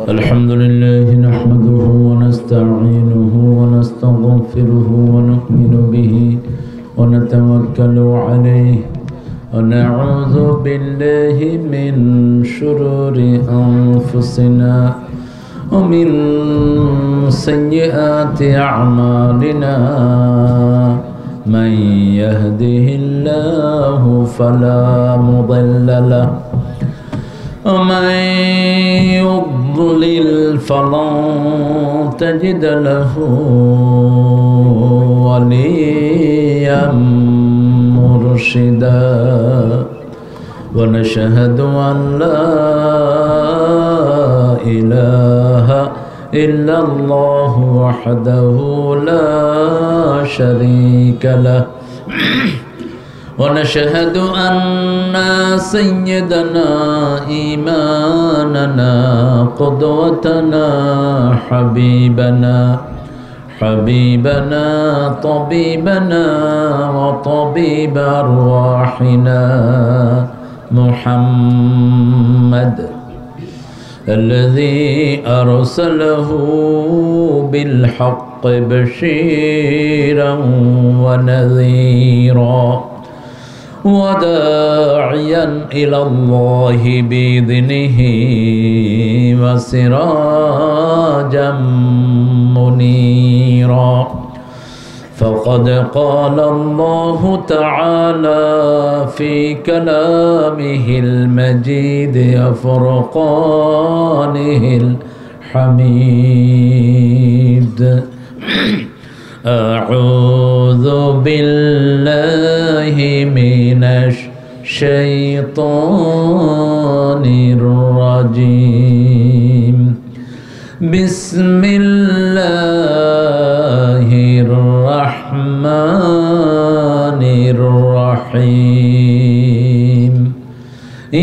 الحمد لله نحمده ونستعينه ونستغفره ونؤمن به ونتوكل عليه ونعوذ بالله من شرور أنفسنا ومن سيئات أعمالنا من يهده الله فلا مضل له ومن يضلل فلن تجد له وليا مرشدا ونشهد أن لا إله إلا الله وحده لا شريك له ونشهد أن سيدنا إمامنا قدوتنا حبيبنا طبيبنا وطبيب أرواحنا محمد الذي أرسله بالحق بشيرا ونذيرا وداعيا إلى الله بإذنه وسراجا منيرا فقد قال الله تعالى في كلامه المجيد وفرقانه الحميد أعوذ بالله من الشيطان الرجيم بسم الله الرحمن الرحيم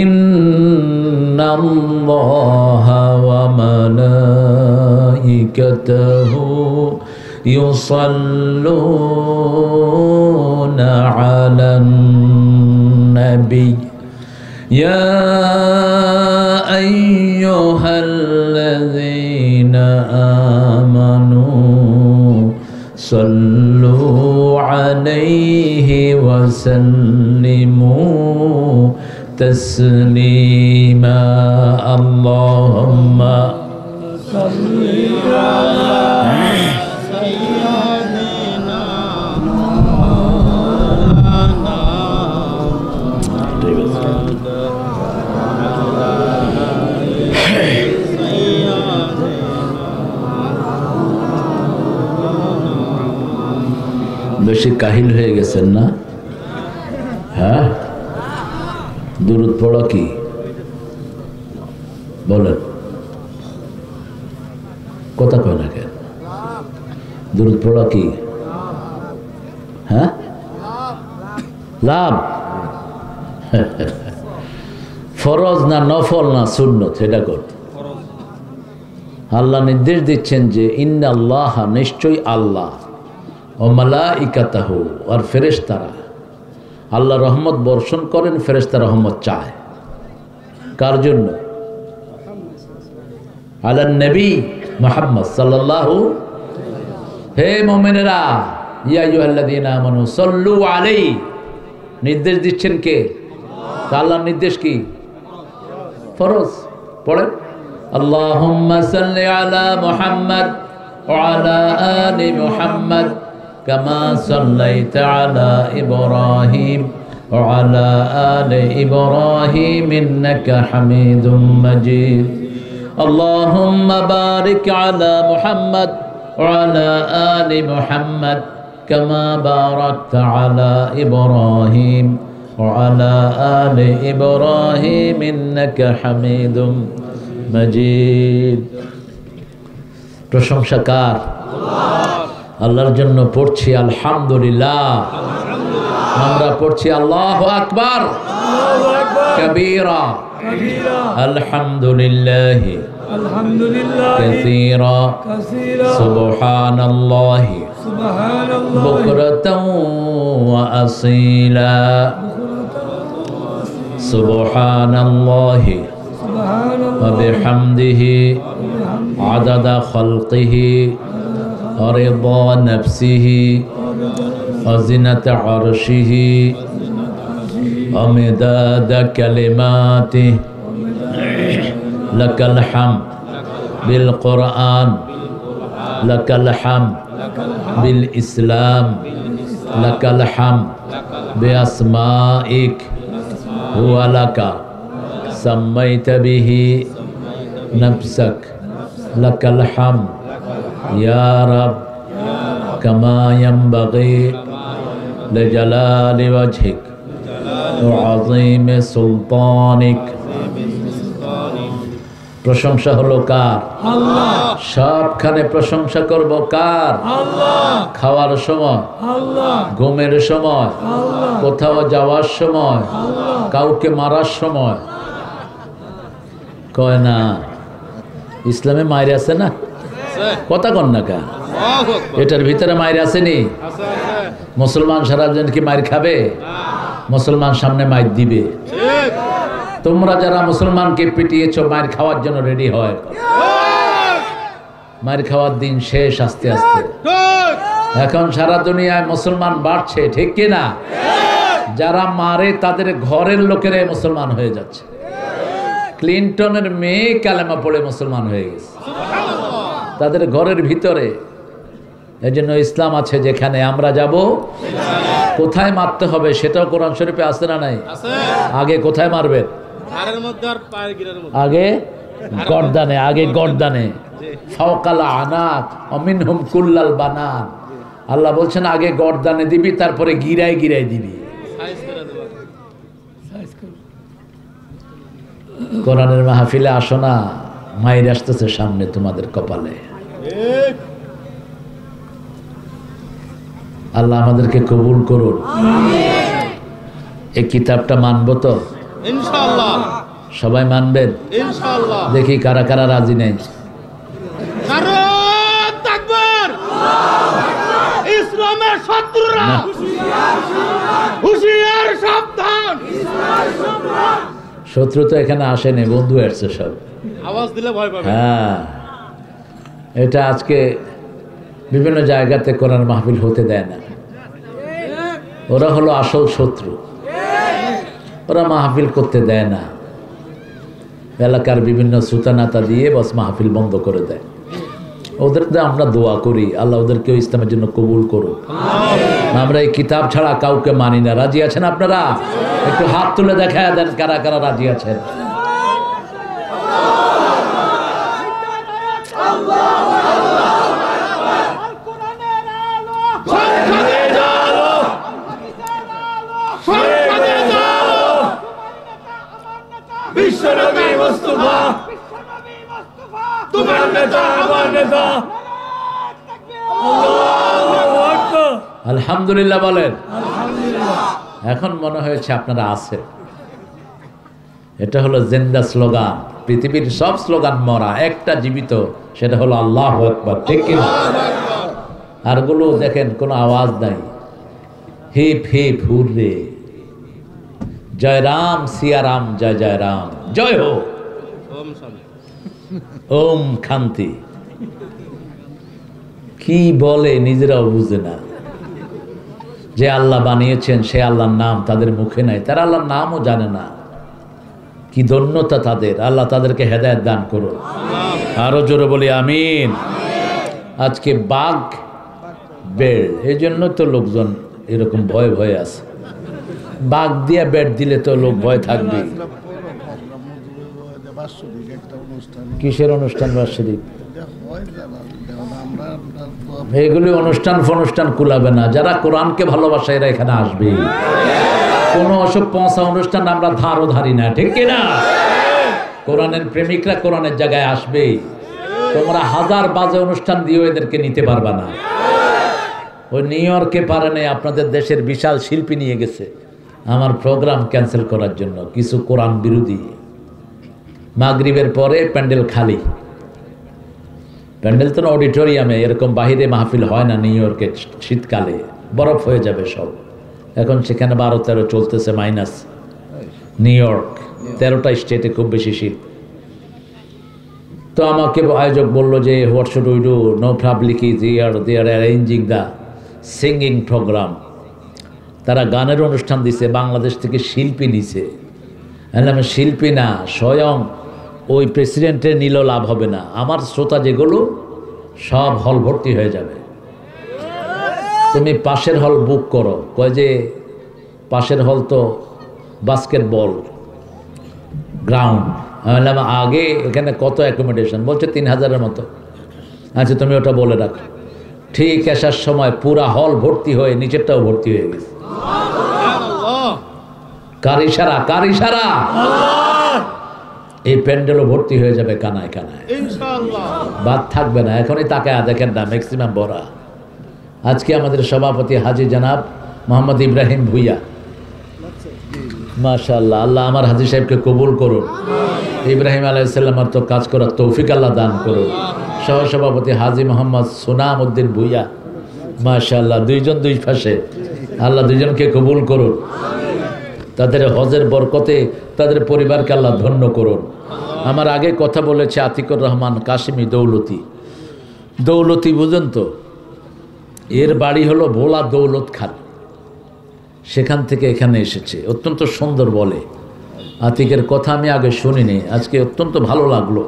إن الله وملائكته يصلون على النبي يا أيها الذين آمنوا صلوا عليه وسلموا تسليما اللهم صل على বেশি কাহিল হয়ে গেছেন না? হ্যাঁ, দুরূদ পড়া কি বলেন? কথা কয় না কেন? দুরূদ পড়া কি? হ্যাঁ, লাভ। ফরজ না নফল না সুন্নত, সেটা করতে আল্লাহ নির্দেশ দিচ্ছেন যে ইন্নাল্লাহ, নিশ্চয়ই আল্লাহ, ও মালাইকাতাহু, আর ফেরেশতারা, আল্লাহ রহমত বর্ষণ করেন, ফেরেশতা রহমত চায়। কার জন্য? আলান নবী মুহাম্মদ সাল্লাল্লাহু। হে মুমিনেরা, ইয়া আইয়ুহাল্লাযীনা আমানু সাল্লু আলাইহি, নির্দেশ দিচ্ছেন কে? আল্লাহর নির্দেশ কি? ফরজ। পড়েন আল্লাহুম্মা সাল্লি আলা মুহাম্মদ ওয়া আলা আলি মুহাম্মদ কামা সাল্লাইতা আলা ইব্রাহিম ওয়া আলা আলি ইব্রাহিম ইন্নাকা হামিদুম মাজিদ। আল্লাহুম্মা বারিক আলা মুহাম্মদ ওয়া আলা আলি মুহাম্মদ কামা বারাকতা আলা ইব্রাহিম ওয়া আলা আলি ইব্রাহিম ইন্নাকা হামিদুম মাজিদ। প্রশংসা কার? আল্লাহর জন্য পড়ছি আলহামদুলিল্লাহ। আমরা পড়ছি আল্লাহু আকবার কবীরা, আলহামদুলিল্লাহ কাসীরা, সুবহানাল্লাহি বুকরাতাও ওয়া আসীলা, সুবহানাল্লাহি وبحمده عدد خلقه ورضا نفسه وزنة عرشه ومداد كلماته لك الحمد بالقرآن لك الحمد بالإسلام لك الحمد بأسمائك هو لك سميت به نفسك لك الحمد يا رب كما ينبغي لجلال وجهك وعظيم سلطانك প্রশংসা হলো কার? আল্লাহ। সবখানে প্রশংসা করব কার? আল্লাহ। খাওয়ার সময় আল্লাহ, ঘুমের সময় আল্লাহ, কোথাও যাওয়ার সময় আল্লাহ, কাউকে মারার সময়। কয় না ইসলামে মায়ের আছে না? কথা কন না কা? এটার ভিতরে মায়ের আসেনি? মুসলমান সারা দিন কি মায়ের খাবে? মুসলমান সামনে মায়ের দিবে। তোমরা যারা মুসলমানকে পিটিয়েছো মায়ের খাওয়ার জন্য রেডি হয়। মায়ের খাওয়ার দিন শেষ আস্তে আস্তে। এখন সারা দুনিয়ায় মুসলমান বাড়ছে, ঠিক কি না? যারা মারে তাদের ঘরের লোকেরা মুসলমান হয়ে যাচ্ছে। ক্লিনটনের মেয়ে কালেমা পড়ে মুসলমান হয়ে গেছে তাদের ঘরের ভিতরে। এই জন্য ইসলাম আছে যেখানে আমরা যাব, কোথায় মারতে হবে সেটাও কোরআন শরীফে আছে না নাই? আগে কোথায় মারবেন? আগে গর্দানে, আগে গর্দানে। ফাওকাল আনাক অমিনহুম কুল্লাল বানান। আল্লাহ বলছেন আগে গর্দানে দিবি, তারপরে গিরায় গিরায় দিবি। কোরআনের মাহফিলে আসো না, মায়ের আসতেছে সামনে তোমাদের কপালে। আল্লাহ আমাদেরকে কবুল করুন। এই কিতাবটা মানবো তো ইনশাআল্লাহ? সবাই মানবেন ইনশাআল্লাহ? দেখি কারা কারা রাজি নেই। ইসলামের শত্রুরা হুঁশিয়ার, সাবধান। শত্রু তো এখানে আসেনি, বন্ধু আসছে সব। আওয়াজ দিলে ভয় পাবে। হ্যাঁ, এটা আজকে বিভিন্ন জায়গাতে কোরআন মাহফিল হতে দেয় না। ওরা হলো আসল শত্রু, ওরা মাহফিল করতে দেয় না। এলাকার বিভিন্ন সুতানাতা দিয়ে বস মাহফিল বন্ধ করে দেয়। ওদের আমরা দোয়া করি আল্লাহ ওদেরকে ইসলামের জন্য কবুল করুন। আমরা এই কিতাব ছাড়া কাউকে মানি না। রাজি আছেন আপনারা? একটু হাত তুলে দেখায় দেন কারা কারা রাজি আছেন। বিশ্বনবী মুস্তাফা তোমার নেতা আমার নেতা। আলহামদুলিল্লাহ বলেন। এখন মনে হয়েছে আপনারা আছেন। এটা হলো জিন্দা স্লোগান। পৃথিবীর সব স্লোগান মরা, একটা জীবিত, সেটা হলো আল্লাহু আকবার, ঠিক কি না? আরগুলো দেখেন কোনো আওয়াজ নাই। হিপ হিপ হুররে, জয় রাম সিয়া রাম, জয় জয় রাম, জয় হো, ওম শান্তি। কি বলে নিজেরাও বুঝে না। যে আল্লাহ বানিয়েছেন সে আল্লাহর নাম তাদের মুখে নাই, তারা আল্লাহর নামও জানে না। কি ধন্যতা তাদের। আল্লাহ তাদেরকে হেদায়েত দান করুন। আরো জোরে বলি আমিন। আজকে বাঘ বেড়, এই জন্য তো লোকজন এরকম ভয়ে ভয়ে আছে। বাঘ দিয়ে বেড় দিলে তো লোক ভয় থাকবে। কিসের অনুষ্ঠান? বার্ষিক এগুলি অনুষ্ঠান ফনুষ্ঠান কুলাবে না। যারা কোরআনকে ভালোবাসে এরা এখানে আসবে। কোনো অসুখ পৌঁছা অনুষ্ঠান আমরা ধারও ধারি না, ঠিক কিনা? কোরআনের প্রেমিকরা কোরআনের জায়গায় আসবে। তোমরা হাজার বাজে অনুষ্ঠান দিয়েও এদেরকে নিতে পারবা না। ওই নিউ ইয়র্কে পারে নাই, আপনাদের দেশের বিশাল শিল্পী নিয়ে গেছে আমার প্রোগ্রাম ক্যান্সেল করার জন্য। কিছু কোরআন বিরোধী। মাগরিবের পরে প্যান্ডেল খালি। প্যান্ডেল তো অডিটোরিয়ামে, এরকম বাহিরে মাহফিল হয় না। নিউ ইয়র্কে শীতকালে বরফ হয়ে যাবে সব। এখন সেখানে 12-13 চলতেছে মাইনাস। নিউ ইয়র্ক 13টা স্টেটে খুব বেশি শীত। তো আমাকে আয়োজক বললো যে what should we do, no public is here, they are arranging the singing programme. তারা গানের অনুষ্ঠান দিছে, বাংলাদেশ থেকে শিল্পী নিছে। আমি শিল্পী না, স্বয়ং ওই প্রেসিডেন্টের নিলেও লাভ হবে না, আমার শ্রোতা যেগুলো সব হল ভর্তি হয়ে যাবে, তুমি পাশের হল বুক করো। কয় যে পাশের হল তো বাস্কেটবল গ্রাউন্ড। আমি বললাম আগে এখানে কত অ্যাকোমোডেশন? বলছে 3000-এর মতো। আচ্ছা তুমি ওটা বলে রাখো। ঠিক আসার সময় পুরা হল ভর্তি হয়ে নিচেরটাও ভর্তি হয়ে গেছে। কার ইশারা? কার ইশারা? এই প্যান্ডেলও ভর্তি হয়ে যাবে কানায় কানায়, বাদ থাকবে না। এখনই তাকায় দেখেন না, ম্যাক্সিমাম ভরা। আজকে আমাদের সভাপতি হাজী জনাব মোহাম্মদ ইব্রাহিম ভুইয়া, মাশাআল্লাহ, আল্লাহ আমার হাজী সাহেবকে কবুল করুন। ইব্রাহিম আলাইহিস সালামের তো কাজ করার তৌফিক আল্লাহ দান করুন। সহসভাপতি হাজী মোহাম্মদ সুনাম উদ্দিন ভুইয়া, মাশাআল্লাহ, দুইজন দুই পাশে, আল্লাহ দুইজনকে কবুল করুন। তাদের হজের বরকতে তাদের পরিবারকে আল্লাহ ধন্য করুন। আমার আগে কথা বলেছে আতিকুর রহমান কাশিমি দৌলতি। দৌলতি বুঝেন তো? এর বাড়ি হলো ভোলা দৌলত খান, সেখান থেকে এখানে এসেছে। অত্যন্ত সুন্দর বলে। আতিকের কথা আমি আগে শুনিনি, আজকে অত্যন্ত ভালো লাগলো।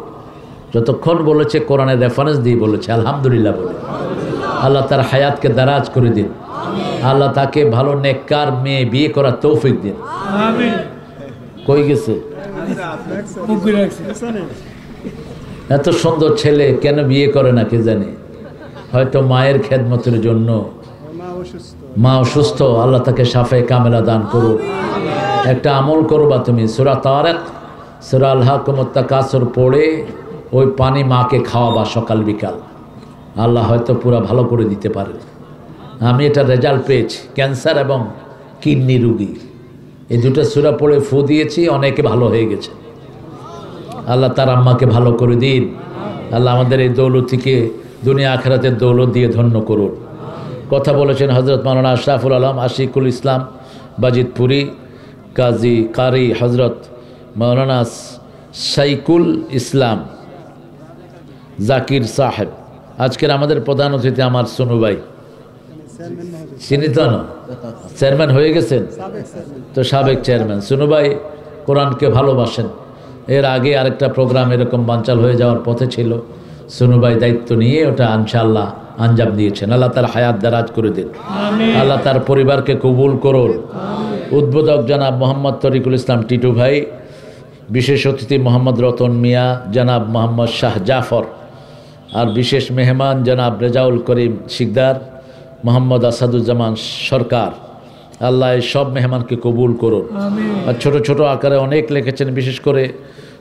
যতক্ষণ বলেছে কোরআনের রেফারেন্স দিয়ে বলেছে, আলহামদুলিল্লাহ বলে। আল্লাহ তার হায়াতকে দারাজ করে দিন, আল্লাহ তাকে ভালো নেককার মেয়ে বিয়ে করার তৌফিক দিন। কই গেছে? এত সুন্দর ছেলে কেন বিয়ে করে না কে জানে? হয়তো মায়ের খেদমতের জন্য। মা অসুস্থ, আল্লাহ তাকে শাফায়ে কামেলা দান করুন। একটা আমল করবা তুমি, সূরা তারিক, সূরা আল-হাকুমুত তাকাসুর পড়ে ওই পানি মাকে খাওয়াবা সকাল বিকাল, আল্লাহ হয়তো পুরা ভালো করে দিতে পারে। আমি এটা রেজাল্ট পেয়েছি, ক্যান্সার এবং কিডনি রুগী, এই দুটো সূরা পড়ে ফু দিয়েছি, অনেকে ভালো হয়ে গেছে। আল্লাহ তার আম্মাকে ভালো করে দিন। আল্লাহ আমাদের এই দৌলতিকে দুনিয়া আখিরাতের দৌলত দিয়ে ধন্য করুন। কথা বলেছেন হজরত মাওলানা আশরাফুল আলম আশিকুল ইসলাম বাজিতপুরি, কারি হজরত মাওলানা সাইকুল ইসলাম জাকির সাহেব। আজকের আমাদের প্রধান অতিথি আমার সোনু ভাই, চিনি তো না? চেয়ারম্যান হয়ে গেছেন তো, সাবেক চেয়ারম্যান। সোনু ভাই কোরআনকে ভালোবাসেন। এর আগে আরেকটা প্রোগ্রাম এরকম বানচাল হয়ে যাওয়ার পথে ছিল, সোনু ভাই দায়িত্ব নিয়ে ওটা ইনশাআল্লাহ আঞ্জাম দিয়েছেন। আল্লাহ তার হায়াত দারাজ করে দিন, আল্লাহ তার পরিবারকে কবুল করুন। উদ্বোধক জনাব মোহাম্মদ তরিকুল ইসলাম টিটু ভাই, বিশেষ অতিথি মোহাম্মদ রতন মিয়া, জনাব মোহাম্মদ শাহ জাফর, আর বিশেষ মেহমান জনাব রেজাউল করিম শিকদার, মোহাম্মদ আসাদুজ্জামান সরকার। আল্লাহ এই সব মেহমানকে কবুল করুন। আর ছোট ছোট আকারে অনেক লিখেছেন, বিশেষ করে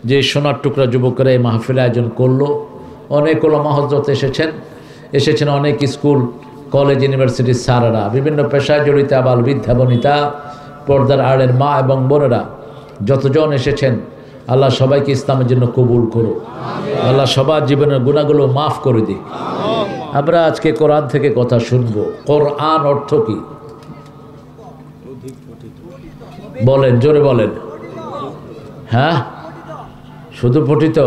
যে সোনার টুকরা যুবকরা এই মাহফিল আয়োজন করলো, অনেক ওলামা হযরত এসেছেন অনেক স্কুল কলেজ ইউনিভার্সিটির স্যারেরা, বিভিন্ন পেশায় জড়িত আবাল বৃদ্ধা বনিতা, পর্দার আড়ের মা এবং বোনেরা যতজন এসেছেন, আল্লাহ সবাইকে ইসলামের জন্য কবুল করো। আল্লাহ সবার জীবনের গুনাহগুলো মাফ করে দিক। আমরা আজকে কোরআন থেকে কথা শুনবো। কোরআন অর্থ কি বলেন? জোরে বলেন। হ্যাঁ, শুধু পঠিত?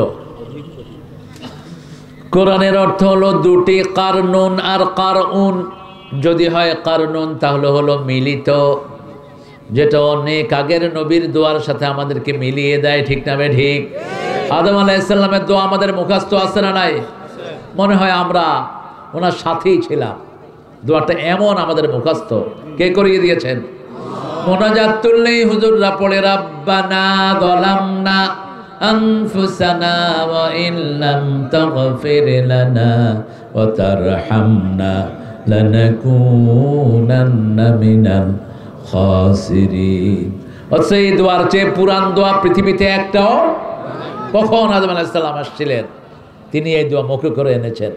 কোরআনের অর্থ হলো দুটি, কারনুন আর কারউন। যদি হয় কারনুন তাহলে হলো মিলিত, যেটা অনেক আগের নবীর দোয়ার সাথে আমাদেরকে মিলিয়ে দেয়, ঠিক না ঠিক? আদম আলাইহিস সালামের দোয়া আমাদের মুখস্থ আছে না নাই? মনে হয় আমরা ওনার সাথেই ছিলাম। দোয়াটা এমন আমাদের মুখস্থ, কে করিয়ে দিয়েছেন? মোনাজাত তুললেই হুজুররা পড়ে, রাব্বানা যালামনা আনফুসানা ওয়া ইল্লাম তাগফির লানা ওয়া তারহামনা লানাকুনান্না মিনাল খাসিরিন। অথচ এই দোয়ার চেয়ে পুরান দোয়া পৃথিবীতে একটাও। কখন আদম আলাইহিস সালাম আসছিলেন, তিনি এই দোয়া মুখে করে এনেছেন।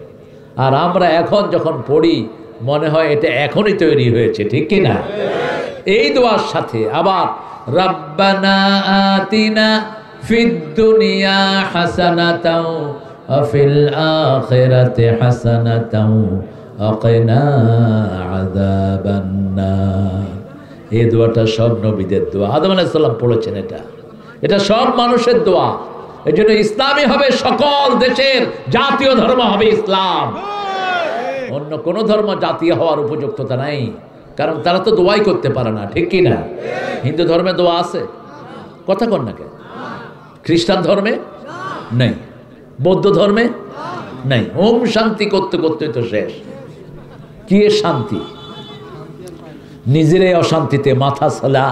আর আমরা এখন যখন পড়ি মনে হয় এটা এখনই তৈরি হয়েছে, ঠিক কি না? এই দোয়ার সাথে আবার রাব্বানা আতিনা ফিদ দুনিয়া হাসানাতাও ওয়া ফিল আখিরাতি হাসানাতাও ওয়া কিনা আযাবান নার। এই দোয়াটা সব নবীদের দোয়া, আদম আলাইহিস সালাম পড়েছেন। এটা সব মানুষের দোয়া। এই জন্য ইসলামই হবে সকল দেশের জাতীয় ধর্ম হবে ইসলাম। অন্য কোন ধর্ম জাতীয় হওয়ার উপযুক্ততা নাই, কারণ তারা তো দোয়াই করতে পারে না, ঠিক কি না? হিন্দু ধর্মে দোয়া আছে, কথা কন না কেন? খ্রিস্টান ধর্মে নেই, বৌদ্ধ ধর্মে নেই। ওম শান্তি করতে করতে তো শেষ। কি শান্তি? নিজেরাই অশান্তিতে মাথা ছালা,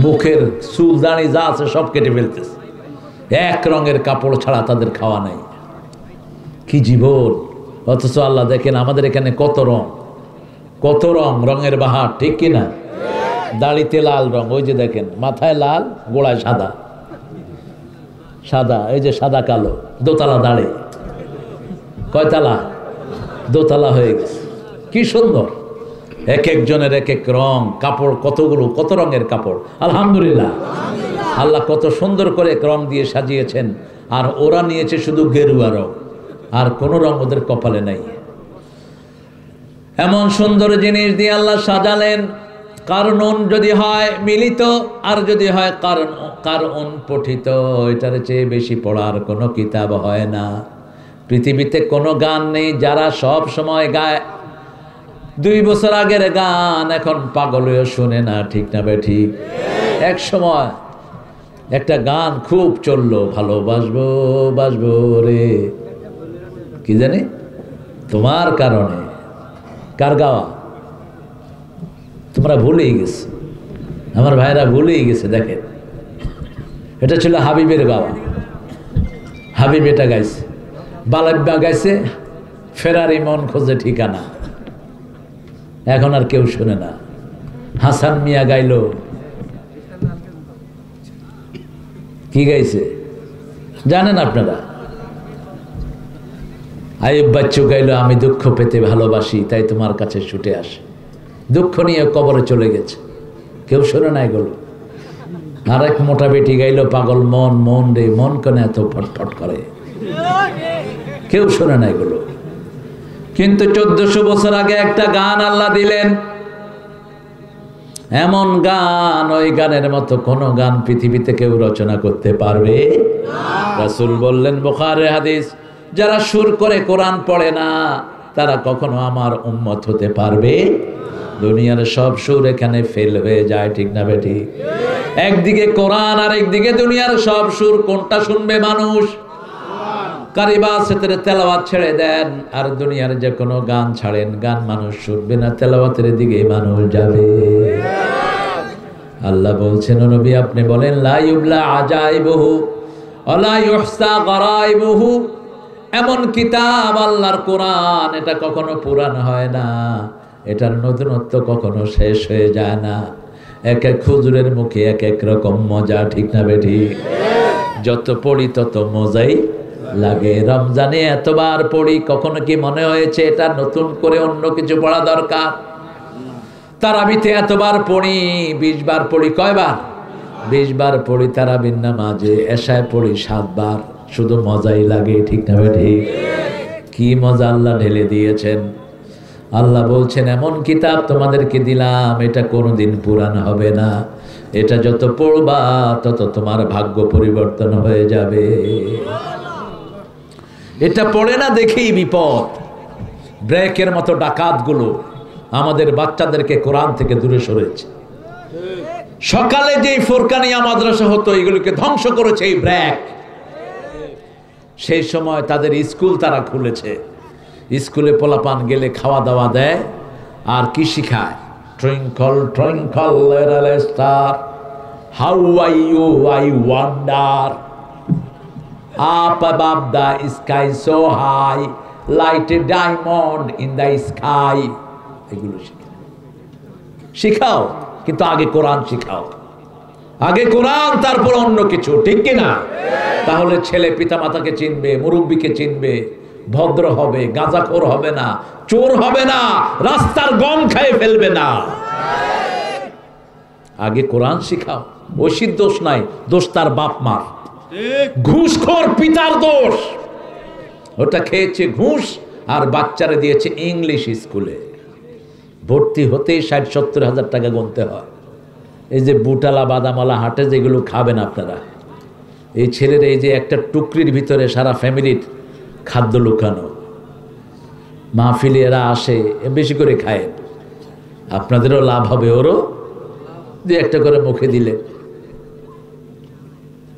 মুখের চুল দাড়ি যা আছে সব কেটে ফেলতেছে। এক রঙের কাপড় ছাড়া তাদের খাওয়া নাই। কি জীবন! অথচ আল্লাহ দেখেন আমাদের এখানে কত রং, কত রং, রঙের বাহার, ঠিক কিনা? দাড়িতে লাল রং, ওই যে দেখেন মাথায় লাল, গোড়ায় সাদা, সাদা, এই যে সাদা কালো, দোতলা দাড়ি, কয়তলা? দোতলা হয়ে গেছে। কি সুন্দর! এক একজনের এক এক রং, কাপড় কতগুলো, কত রঙের কাপড়। আলহামদুলিল্লাহ, আল্লাহ কত সুন্দর করে রং দিয়ে সাজিয়েছেন। আর ওরা নিয়েছে শুধু গেরুয়া রং, আর কোন রং ওদের কপালে নাই। এমন সুন্দর জিনিস দিয়ে আল্লাহ সাজালেন। কারণ যদি হয় মিলিত, আর যদি হয় কারণ পঠিত, এটার চেয়ে বেশি পড়ার কোনো কিতাব হয় না। পৃথিবীতে কোনো গান নেই যারা সব সময় গায়। 2 বছর আগের গান এখন পাগল হয়ে শুনে না, ঠিক না বেঠিক? এক সময় একটা গান খুব চললো, ভালোবাসবো বাসবো রে, কি জানি, তোমার কারণে। কার গাওয়া? তোমরা ভুলেই গেছে, আমার ভাইরা ভুলেই গেছে। দেখেন, এটা ছিল হাবিবের গাওয়া। হাবিব এটা গাইছে। বালাব্বা গাইছে ফেরারি মন খোঁজে ঠিকানা, এখন আর কেউ শুনে না। হাসান মিয়া গাইল, কি গাইছে জানেন আপনারা? আইয়ুব বাচ্চু গাইল, আমি দুঃখ পেতে ভালোবাসি তাই তোমার কাছে ছুটে আসে। দুঃখ নিয়ে কবরে চলে গেছে, কেউ শোনে না এগুলো। আর এক মোটা বেটি গাইল, পাগল মন, মন রে মন কেন এত ফটফট করে, কেউ শোনে না এগুলো। কিন্তু 1400 বছর আগে একটা গান আল্লাহ দিলেন, এমন গান, ওই গানের মতো কোন গান পৃথিবীতে কেউ রচনা করতে পারবে না। রাসূল বললেন, বুখারীর হাদিস, যারা সুর করে কোরআন পড়ে না তারা কখনো আমার উম্মত হতে পারবে। দুনিয়ার সব সুর এখানে ফেল হয়ে যায়, ঠিক না বেঠিক? একদিকে কোরআন আর একদিকে দুনিয়ার সব সুর, কোনটা শুনবে মানুষ? কারিবা সেতের তেলাওয়াত ছেড়ে দেন আর দুনিয়ার যে কোনো গান ছাড়েন, গান মানুষ শুনবে না, তেলাওয়াতের দিকে মানুষ যাবে। আল্লাহ বলছেন, ও নবী আপনি বলেন, লা ইউবলা আজাইবুহু ওয়ালা ইউহসা গরাইবুহু। এমন কিতাব আল্লাহর কোরআন, এটা কখনো পুরান হয় না, এটার নতুনত্ব কখনো শেষ হয়ে যায় না। এক এক হুজুরের মুখে এক এক রকম মজা, ঠিক না বেঠিক? যত পড়ি তত মজাই লাগে। রমজানে এতবার পড়ি, কখনো কি মনে হয়েছে এটা নতুন করে অন্য কিছু পড়া দরকার? তারাবিতে এতবার পড়ি, 20 বার পড়ি। কয়বার? 20 বার পড়ি তারাবির নামাজে। এশায় পড়ি 7 বার, শুধু মজাই লাগে, ঠিক না ঠিক? কি মজা আল্লাহ ঢেলে দিয়েছেন। আল্লাহ বলছেন, এমন কিতাব তোমাদেরকে দিলাম, এটা কোনোদিন পুরান হবে না। এটা যত পড়বা তত তোমার ভাগ্য পরিবর্তন হয়ে যাবে। এটা পড়ে না দেখেই বিপদ। ব্রেকের মতো ডাকাতগুলো আমাদের বাচ্চাদেরকে কোরআন থেকে দূরে সরেছে। সকালে যেই ফোরকানিয়া মাদ্রাসা হতো, এগুলোকে ধ্বংস করেছে এই ব্রেক। সেই সময় তাদের স্কুল তারা খুলেছে। স্কুলে পোলাপান গেলে খাওয়া দাওয়া দেয়, আর কি শিখায়? Twinkle twinkle little star, how are you I wonder, up above the sky so high, like a diamond in the sky. এগুলো শিখাও, কিন্তু আগে কোরআন শিখাও। আগে কোরআন, তারপর অন্য কিছু, ঠিক কিনা? তাহলে ছেলে পিতামাতাকে চিনবে, মুরব্বীকে চিনবে, ভদ্র হবে, গাঁজাখোর হবে না, চোর হবে না, রাস্তার গম খেয়ে ফেলবে না। আগে কোরআন শিখাও। ঐশীর দোষ নাই, দোষ তার বাপ মার। ঘুষখোর পিতার দোষ, ওটা খেয়েছে ঘুষ আর বাচ্চারা দিয়েছে ইংলিশ স্কুলে। ভর্তি হতেই 60-70 হাজার টাকা গুনতে হয়। এই যে বুটালা বাদামালা হাটে যেগুলো খাবেন আপনারা, এই ছেলের এই যে একটা টুকরির ভিতরে সারা ফ্যামিলির খাদ্য লুকানো, মাহফিলে এরা আসে বেশি করে খায়, আপনাদেরও লাভ হবে, ওরও দু একটা করে মুখে দিলে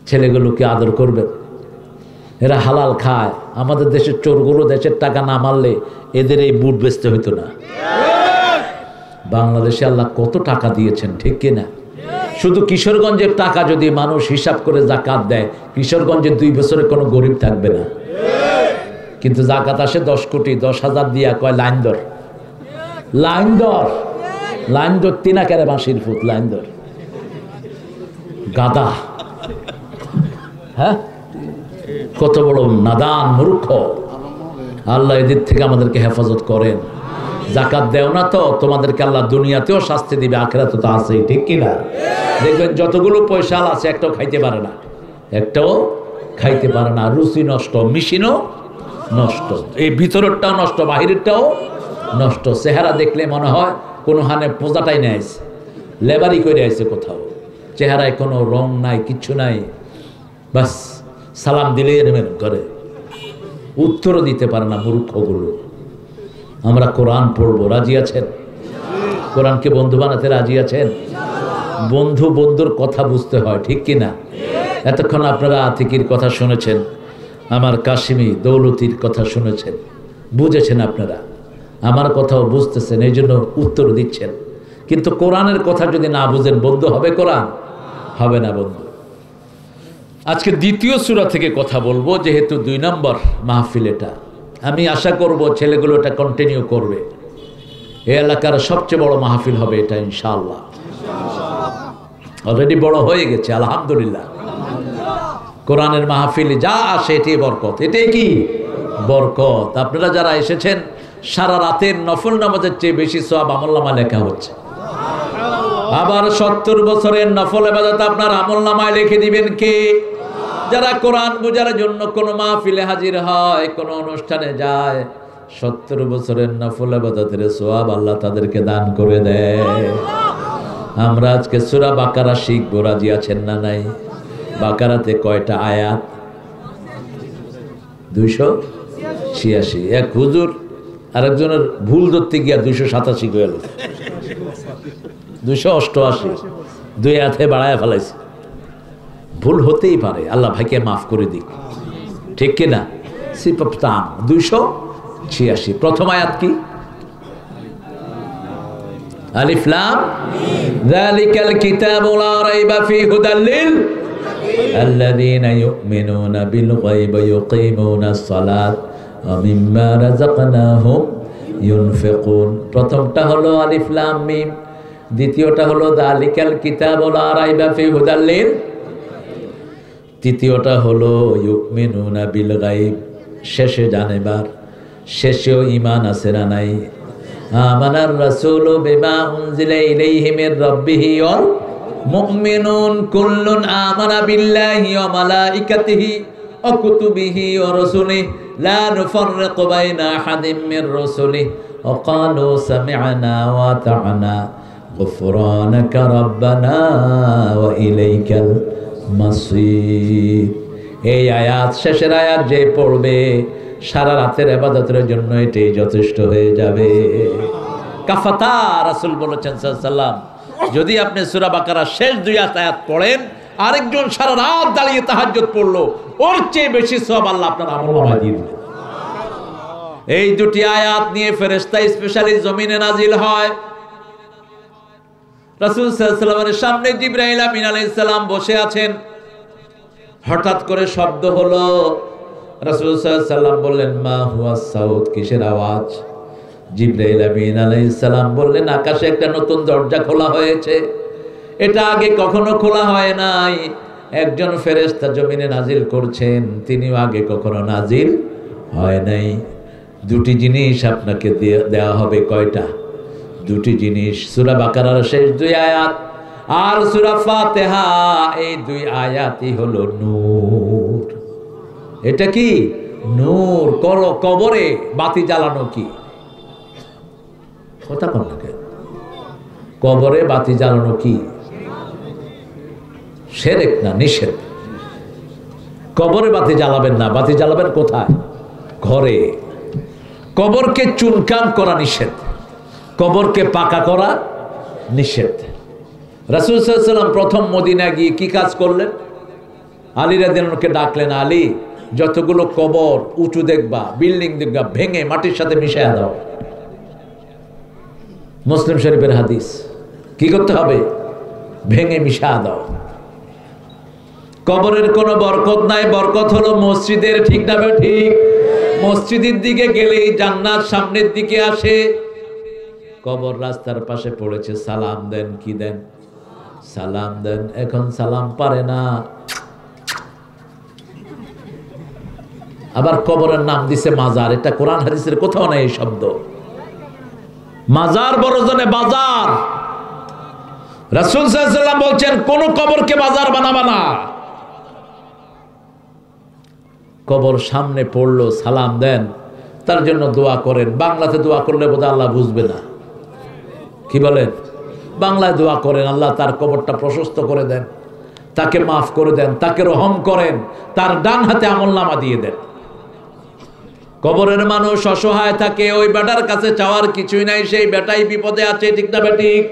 ছেলেগুলোকে আদর করবেন। এরা হালাল খায়। আমাদের দেশের চোরগুলো দেশের টাকা না মারলে এদের এই বুট বেচতে হইতো না। বাংলাদেশে আল্লাহ কত টাকা দিয়েছেন, ঠিক কিনা? শুধু কিশোরগঞ্জের টাকা যদি মানুষ হিসাব করে জাকাত দেয়, কিশোরগঞ্জে 2 বছরে কোনো গরিব থাকবে না। কিন্তু জাকাত আসে 10 কোটি, 10,000 দিয়া কয় লাইন দর, লাইন দর, লাইন দর 3 আকারে বাঁশির ফুট, লাইন দর গাদা। হ্যাঁ, কত বড় নাদান মূর্খ। আল্লাহ এদের থেকে আমাদেরকে হেফাজত করেন। জাকাত দেও না তো তোমাদেরকে আল্লাহ দুনিয়াতেও শাস্তি দিবে, আখিরাতে তো আছেই, ঠিক কিনা? দেখবেন যতগুলো পয়সা আছে একটাও খাইতে পারে না, একটাও খাইতে পারে না। রুচি নষ্ট, মিশিনও নষ্ট, এই ভিতরেরটাও নষ্ট, বাহিরেরটাও নষ্ট। চেহারা দেখলে মনে হয় কোনো হানে পোজাটাই নিয়ে আসছে, লেবারি করে আসছে কোথাও। চেহারায় কোনো রং নাই, কিচ্ছু নাই, বাস সালাম দিলে এরমের করে, উত্তরও দিতে পারে না মূর্খগুলো। আমরা কোরআন পড়বো, রাজি আছেন? কোরআনকে বন্ধু বানাতে রাজি আছেন? বন্ধু বন্ধুর কথা বুঝতে হয়, ঠিক কিনা? এতক্ষণ আপনারা আতিকির কথা শুনেছেন, আমার কাশিমি দৌলতির কথা শুনেছেন, বুঝেছেন আপনারা, আমার কথাও বুঝতেছেন, এই জন্য উত্তর দিচ্ছেন। কিন্তু কোরআনের কথা যদি না বুঝেন, বন্ধু হবে কোরআন? হবে না বন্ধু। আজকে দ্বিতীয় সূরা থেকে কথা বলবো, যেহেতু 2 নম্বর মাহফিল এটা। আমি আশা করব ছেলেগুলো এটা কন্টিনিউ করবে। এই এলাকার সবচেয়ে বড় মাহফিল হবে এটা ইনশাআল্লাহ। অলরেডি বড় হয়ে গেছে আলহামদুলিল্লাহ। কোরআনের মাহফিলে যা আসে এটাই বরকত, এটাই কি বরকত। আপনারা যারা এসেছেন, সারা রাতের নফল নামাজের চেয়ে বেশি সওয়াব আমলনামায় লেখা হচ্ছে। আবার 70 বছরের নফল ইবাদত আপনার আমলনামায় লিখে দিবেন কে? যারা কোরআন বোঝার জন্য কোনো মাহফিলে হাজির হয়, কোনো অনুষ্ঠানে যায়, 70 বছরের নফল ইবাদতের সওয়াব আল্লাহ তাদেরকে দান করে দেয়। আমরা আজকে সূরা বাকারা শিখব, রাজি আছেন না নাই? বাকারাতে কয়টা আয়াত? 286। এক হুজুর আরেকজনের ভুল ধরতে গিয়া 287 হয়ে গেল, 288, 2 হাতে বাড়ায় ফেলাইছে। ভুল হতেই পারে, আল্লাহ ভাইকে মাফ করে দিক, ঠিক কিনা? সিপাম 286। প্রথম আয়াত কি? আলিফ লাম যালিকাল কিতাবু লা রাইবা ফীহি হুদাল লিল আল্লাযীনা ইউমিনুনা বিল গায়বি ইউকিমুনাস সালাত ওয়া মিম্মা রাযাকনাহুম ইউনফিকুন। প্রথমটা হলো আলিফ লাম মিম, দ্বিতীয়টা হলো যালিকাল কিতাবু লা রাইবা ফীহি হুদাল লিল, তৃতীয়টা হলো ইউমিনুনা বিল গায়ব, শেষে জানেবার, শেষেও ঈমান আছে না নাই? আমানার রাসূলু বিমা উনজিলা ইলাইহি মির রাব্বিহি ওয়াল মুমিনুন কুল্লুন আমানা বিল্লাহি ওয়া মালাইকাতিহি ওয়া কুতুবিহি ওয়া রাসূলিহি লা নুফাররিকু বাইনা আহাদিম মির রাসূলিহি ওয়া ক্বালু সামি'না ওয়া আতা'না গুফরানাকা রাব্বানা ওয়া ইলাইকাল মাসির। এই আয়াত, শেষের আয়াত যে পড়বে সারা রাতের ইবাদতের জন্য এটাই যথেষ্ট হয়ে যাবে। কাফাতা, রাসূল বলেছেন সাল্লাল্লাহু আলাইহি ওয়াসাল্লাম, যদি আপনি সূরা বাকারার শেষ 2 আয়াত পড়েন, আরেকজন সারা রাত দাঁড়িয়ে তাহাজ্জুদ পড়লো, ওর চেয়ে বেশি সওয়াব আল্লাহ আপনার আমলনামায় দিয়ে দিবেন। এই 2টি আয়াত নিয়ে ফেরেশতা স্পেশালি জমিনে নাজিল হয়। রাসূল সাল্লাল্লাহু আলাইহি ওয়াসাল্লামের সামনে জিবরাইল আমিন আলাইহিস সালাম বসে আছেন। হঠাৎ করে শব্দ হলো। রাসূল সাল্লাল্লাহু আলাইহি ওয়াসাল্লাম বললেন, মা হুয়া সাউত, কিসের আওয়াজ? জিবরাইল আমিন আলাইহিস সালাম বললেন, আকাশে একটা নতুন দরজা খোলা হয়েছে, এটা আগে কখনো খোলা হয় নাই। একজন ফেরেশতা জমিনে নাজিল করছেন, তিনিও আগে কখনো নাজিল হয় নাই। 2টি জিনিস আপনাকে দেওয়া হবে। কয়টা? 2টি জিনিস। সূরা বাকারার শেষ 2 আয়াত আর সূরা ফাতিহা, এই 2 আয়াতই হলো নূর। এটা কি? নূর। কবরে বাতি জ্বালানো কি? কথা কোন লাগে? কবরে বাতি জ্বালানো কি? শিরক না নিষেধ? কবরে বাতি জ্বালাবেন না, বাতি জ্বালাবেন কোথায়? ঘরে। কবরকে চুনকাম করা নিষেধ, কবরকে পাকা করা নিষেধ। রাসূল সাল্লাল্লাহু আলাইহি ওয়াসাল্লাম প্রথম মদিনা গিয়ে কি কাজ করলেন? আলী রাদিয়াল্লাহু আনহুকে ডাকলেন, আলী যতগুলো কবর উঁচু দেখবা, বিল্ডিং দেখবা, ভেঙে মাটির সাথে মিশিয়ে দাও। মুসলিম শরীফের হাদিস। কি করতে হবে? ভেঙে মিশিয়ে দাও। কবরের কোনো বরকত নাই, বরকত হলো মসজিদের। ঠিক না ঠিক? মসজিদের দিকে গেলেই জান্নাত সামনের দিকে আসে। কবর রাস্তার পাশে পড়েছে, সালাম দেন। কি দেন? সালাম দেন। এখন সালাম পারে না। আবার কবরের নাম দিছে মাজার। এটা কোরআন হাদিসের কোথাও নাই এই শব্দ। মাজার বড় জনে বাজার। রাসূল সাল্লাল্লাহু আলাইহি ওয়াসাল্লাম বলছেন কোন কবরকে বাজার বানাবা না। কবর সামনে পড়লো, সালাম দেন, তার জন্য দোয়া করেন। বাংলাতে দোয়া করলে বোধহয় আল্লাহ বুঝবে না। কি বলেন? বাংলায় দোয়া করেন, আল্লাহ তার কবরটা প্রশস্ত করে দেন, তাকে মাফ করে দেন, তাকে রহম করেন, তার ডান হাতে আমলনামা দিয়ে দেন। কবরের মানুষ অসহায় থাকে, ওই বেটার কাছে চাওয়ার কিছুই নাই, সেই বেটাই বিপদে আছে। ঠিক না ঠিক?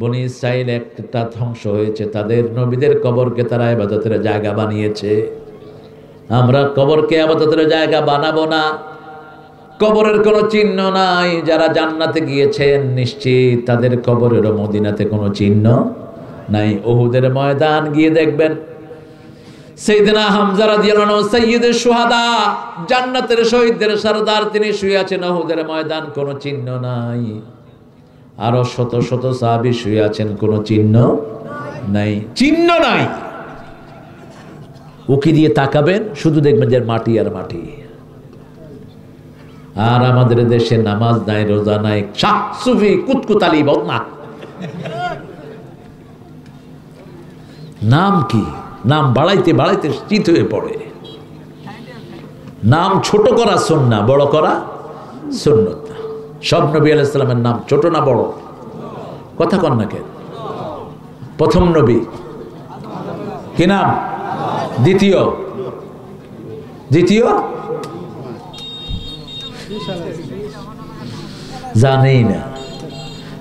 বনি ইসরাইল একটা ধ্বংস হয়েছে, তাদের নবীদের কবরকে তারা ইবাদতের জায়গা বানিয়েছে। আমরা কবরকে ইবাদতের জায়গা বানাবো না। কবরের কোনো চিহ্ন নাই। যারা জান্নাতে গিয়েছেন নিশ্চিত তাদের কবরেরও মদিনাতে কোনো চিহ্ন নাই। উহুদের ময়দান গিয়ে দেখবেন, সাইয়েদনা হামজা রাদিয়াল্লাহু আনহু সাইয়্যিদুশ শুহাদা, জান্নাতের শহীদদের সরদার, তিনি শুয়ে আছেন উহুদের ময়দান, কোনো চিহ্ন নাই। আরো শত শত সাহাবী শুয়ে আছেন, কোনো চিহ্ন নাই। চিহ্ন নাই। উকি দিয়ে তাকাবেন, শুধু দেখবেন যে মাটি আর মাটি। আর আমাদের দেশে নামাজ নাই, রোজা নাই, শাহ সুফি কুতকুতালি বদনা। নাম কি? নাম বাড়াইতে বাড়াইতে চিত হয়ে পড়ে। নাম ছোট করা সুন্নাহ, বড় করা সুন্নত না। সব নবী আলাইহিস সালামের নাম ছোট না বড়? কথা কন না কেন? প্রথম নবী কি নাম? দ্বিতীয় জানেই না।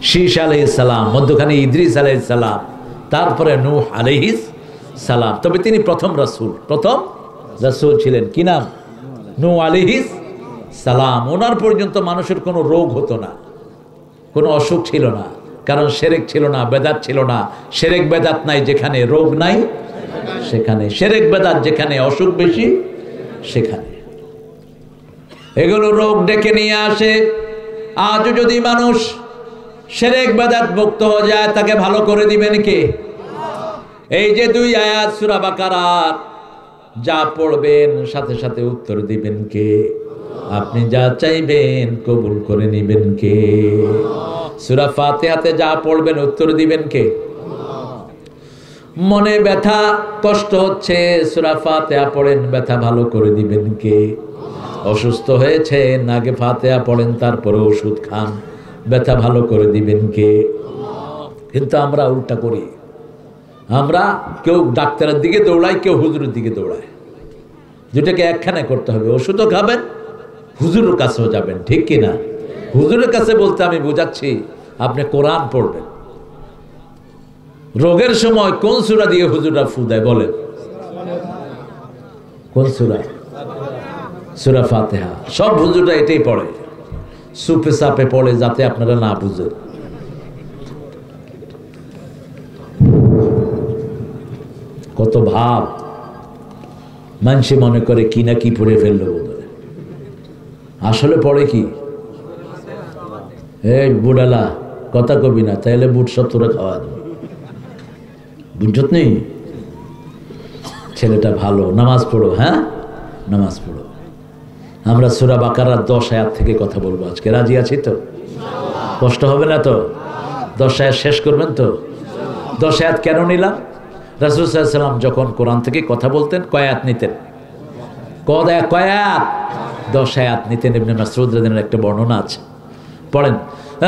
শীশ আলাইহিস সালাম, মধ্যখানে ইদ্রিস আলাইহিস সালাম, তারপরে নূহ আলাইহিস সালাম। তবে তিনি প্রথম রাসূল ছিলেন। কি নাম? নূহ আলাইহিস সালাম। ওনার পর্যন্ত মানুষের কোনো রোগ হতো না, কোনো অসুখ ছিল না, কারণ শিরক ছিল না, বেদাত ছিল না। শিরক বেদাত নাই যেখানে, রোগ নাই সেখানে। শিরক বেদাত যেখানে, অসুখ বেশি সেখানে। এগুলো রোগ ডেকে নিয়ে আসে। আজও যদি মানুষ শিরক বেদাত মুক্ত হয়ে যায়, তাকে ভালো করে দিবেন কে? এই যে 2 আয়াত সূরা বাকারার, যা পড়বেন সাথে সাথে উত্তর দিবেন কে? আপনি যা চাইবেন কবুল করে নেবেন কে? সূরা ফাতিহাতে যা পড়বেন উত্তর দিবেন কে? মনে ব্যথা কষ্ট হচ্ছে, সূরা ফাতিহা পড়েন, ব্যথা ভালো করে দিবেন কে? অসুস্থ হয়েছেন, আগে ফাতিহা পড়েন, তারপরে ওষুধ খান, ব্যথা ভালো করে দিবেন কে? কিন্তু আমরা উল্টা করি। আমরা কেউ ডাক্তারের দিকে দৌড়াই, কেউ হুজুরের দিকে দৌড়ায়। দুটাকে একখানে করতে হবে। ওষুধও খাবেন, হুজুরের কাছেও যাবেন। ঠিক কিনা? হুজুরের কাছে বলতে আমি বোঝাচ্ছি আপনি কোরআন পড়বেন। রোগের সময় কোন সূরা দিয়ে হুজুররা ফু দেয় বলেন? কোন সূরা? সূরা ফাতিহা। সব হুজুররা এটাই পড়ে, সুপে সাপে পড়ে, যাতে আপনারা না বুঝেন। কত ভাব, মানুষে মনে করে কি না কি পড়ে ফেললো বোধহয়, আসলে পড়ে কি? এই বুড়ালা কথা কবি না, তাইলে বুট সব তোরা খাওয়া দেবে, বুঝত নেই? ছেলেটা ভালো, নামাজ পড়ো। হ্যাঁ, নামাজ পড়ো। আমরা সূরা বাকারার 10 আয়াত থেকে কথা বলবো আজকে। রাজি আছি তো? কষ্ট হবে না তো? 10 আয়াত শেষ করবেন তো? 10 আয়াত কেন নিলাম? রাসূল সাল্লাল্লাহু আলাইহি ওয়াসাল্লাম যখন কোরআন থেকে কথা বলতেন কয় আয়াত নিতেন? কয় আয়াত? 10 আয়াত নিতেন। ইবনে মাসউদ রাদিয়াল্লাহু আনহু একটা বর্ণনা আছে, পড়েন।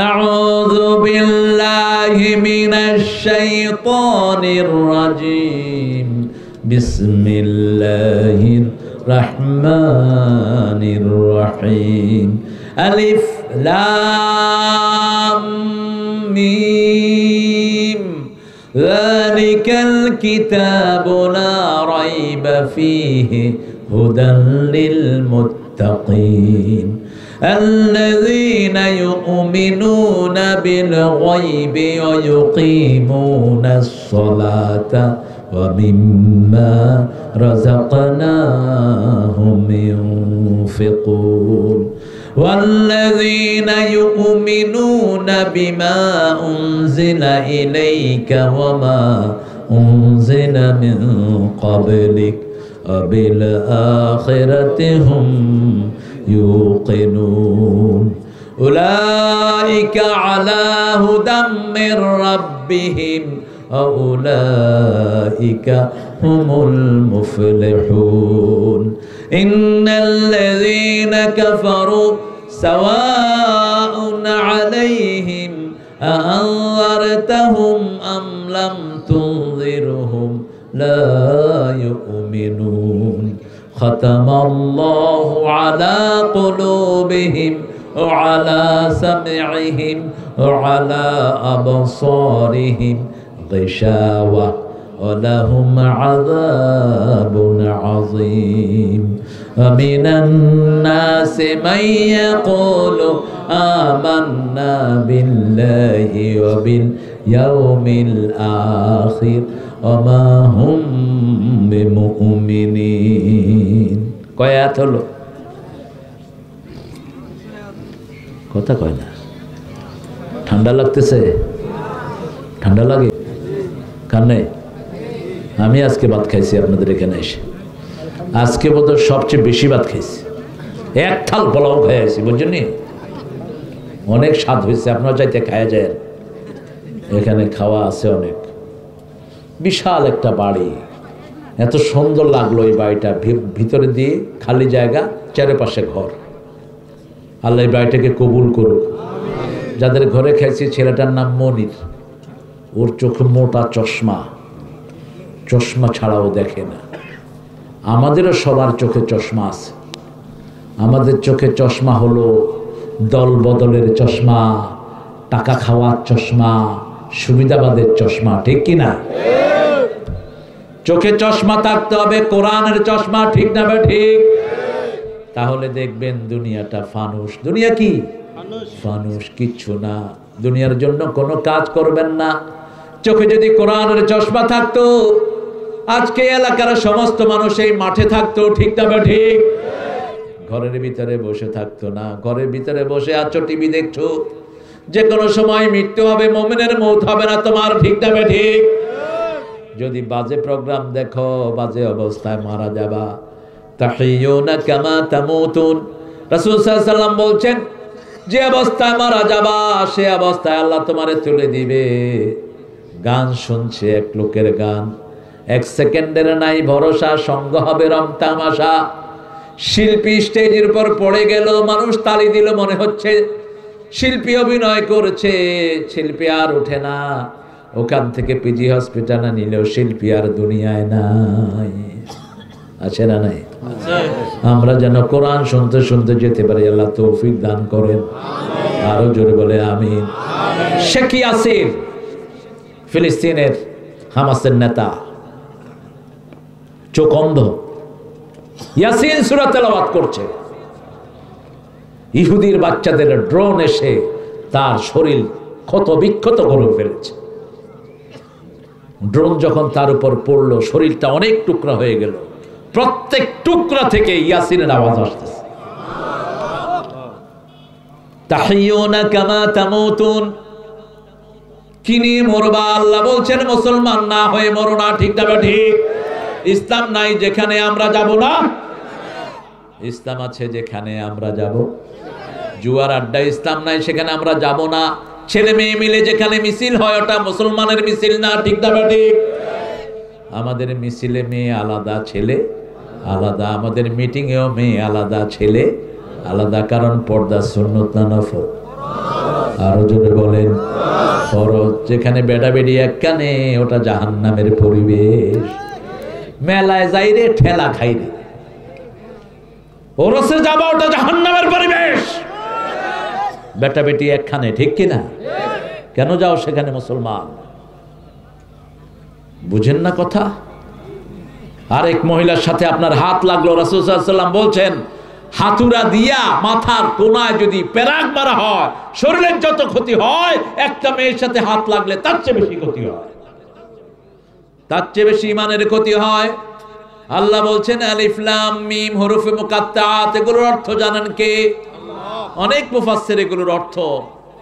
আউযু বিল্লাহি মিনাশ শাইতানির রাজিম বিসমিল্লাহির রহমানির রহিম। আলিফ লাম মিম যালিকাল কিতাবু লা রাইবা ফীহি হুদাল লিল মুত্তাকিন الذين يؤمنون بالغيب ويقيمون الصلاة ومما رزقناهم ينفقون والذين يؤمنون بما أنزل إليك وما أنزل من قبلك وبالآخرة هم يوقنون أولئك على هدى من ربهم وأولئك هم المفلحون إن الذين كفروا سواء عليهم أأنذرتهم أم لم تنذرهم لا يؤمنون ختم الله على قلوبهم وعلى سمعهم وعلى أبصارهم غشاوة ولهم عذاب عظيم ومن الناس من يقول آمنا بالله وباليوم الآخر وما هم بمؤمنين কয়াত হলো কথা কয় না ঠান্ডা লাগতেছে ঠান্ডা লাগে কারণে আমি আজকে ভাত খাইছি আপনাদের এখানে এসে আজকে বোধহয় সবচেয়ে বেশি ভাত খাইছি এক থাল পোলাও খাইছি বুঝছেন অনেক স্বাদ হয়েছে আপনারা চাইতে খাওয়া যায় এখানে খাওয়া আছে অনেক বিশাল একটা বাড়ি এত সুন্দর লাগলো এই বাড়িটা ভিতরে দিয়ে খালি জায়গা চারপাশে ঘর আল্লাহ এই বাড়িটাকে কবুল করুক যাদের ঘরে খাইছি ছেলেটার নাম মনির ওর চোখে মোটা চশমা চশমা ছাড়াও দেখে না আমাদেরও সবার চোখে চশমা আছে আমাদের চোখে চশমা হলো দল বদলের চশমা টাকা খাওয়ার চশমা সুবিধাবাদের চশমা ঠিক কিনা চোখে চশমা থাকতে হবে কোরআনের চশমা ঠিক না বে ঠিক তাহলে দেখবেন দুনিয়াটা ফানুস দুনিয়া কি ফানুস কিচ্ছু না দুনিয়ার জন্য কোনো কাজ করবেন না চোখে যদি কোরআনের চশমা থাকতো আজকে এলাকার সমস্ত মানুষ এই মাঠে থাকতো ঠিক না বে ঠিক ঘরের ভিতরে বসে থাকতো না ঘরের ভিতরে বসে আছো টিভি দেখছো যে কোনো সময় মৃত্যু হবে মুমিনের মৌত হবে না তোমার ঠিক না বে ঠিক যদি বাজে প্রোগ্রাম দেখো বাজে অবস্থায় মারা যাবা তাহিয়ুনা কামা তামুতুন রাসূল সাল্লাল্লাহু আলাইহি ওয়াসাল্লাম বলছেন যে অবস্থায় মারা যাবা সে অবস্থায় আল্লাহ তোমারে তুলে দিবে গান শুনছে এক লোকের গান এক সেকেন্ডের নাই ভরসা সঙ্গ হবে রং তামাশা শিল্পী স্টেজের উপর পড়ে গেল মানুষ তালি দিল মনে হচ্ছে শিল্পী অভিনয় করছে শিল্পী আর ওঠে না ওখান থেকে পিজি হসপিটালে নিলেও শিল্পী আর দুনিয়ায় নাই আছে না নাই আমরা যেন কোরআন শুনতে শুনতে যেতে পারি আল্লাহ তৌফিক দান করেন আরো জোরে বলে আমিন শেখ ইয়াসির ফিলিস্তিনের হামাসের নেতা চোখ অন্ধ ইয়াসিন সূরা তেলাওয়াত করছে ইহুদির বাচ্চাদের ড্রোন এসে তার শরীর ক্ষত বিক্ষত করে ফেলেছে ড্রোন যখন তার উপর পড়লো শরীরটা অনেক টুকরা হয়ে গেল প্রত্যেক টুকরা থেকে ইয়াসিনের আওয়াজ আসতেছে তাহিয়ুনা কামা তামুতুন কি নিয়ে মরবা আল্লাহ বলছেন মুসলমান না হয়ে মরো না ঠিক না ঠিক ইসলাম নাই যেখানে আমরা যাব না ইসলাম আছে যেখানে আমরা যাব জুয়ার আড্ডা ইসলাম নাই সেখানে আমরা যাব না ছেলে মেয়ে মিলে যেখানে মিছিল হয় ওটা মুসলমানের মিছিল না ঠিক না ঠিক আমাদের মিছিলে মেয়ে আলাদা ছেলে আলাদা আমাদের মিটিং এও মেয়ে আলাদা ছেলে আলাদা কারণ পর্দা সুন্নত না নফল আরো জোরে বলেন ফরজ যেখানে বেটা বেডি এক কানে ওটা জাহান্নামের পরিবেশ মেলায় যাই রে ঠেলা খাই রে, ওরসে যাবা ওটা জাহান্নামের পরিবেশ। বেটা বেটি একখানে, ঠিক কিনা? কেন যাও সেখানে মুসলমান? বুঝেন না কথা? আরেক মহিলার সাথে আপনার হাত লাগলো, রাসূল সাল্লাল্লাহু আলাইহি ওয়াসাল্লাম বলছেন হাতুড়া দিয়া মাথার কোনায় যদি পেরাক মারা হয়, শরীরের যত ক্ষতি হয়, একটা মেয়ের সাথে হাত লাগলে তার চেয়ে বেশি ক্ষতি হয়, তার চেয়ে বেশি ইমানের ক্ষতি হয়। আল্লাহ বলছেন আলিফ লাম মিম হরফে মুকাত্তাআত, এগুলোর অর্থ জানেন কে? অনেক মুফাসসির এগুলোর অর্থ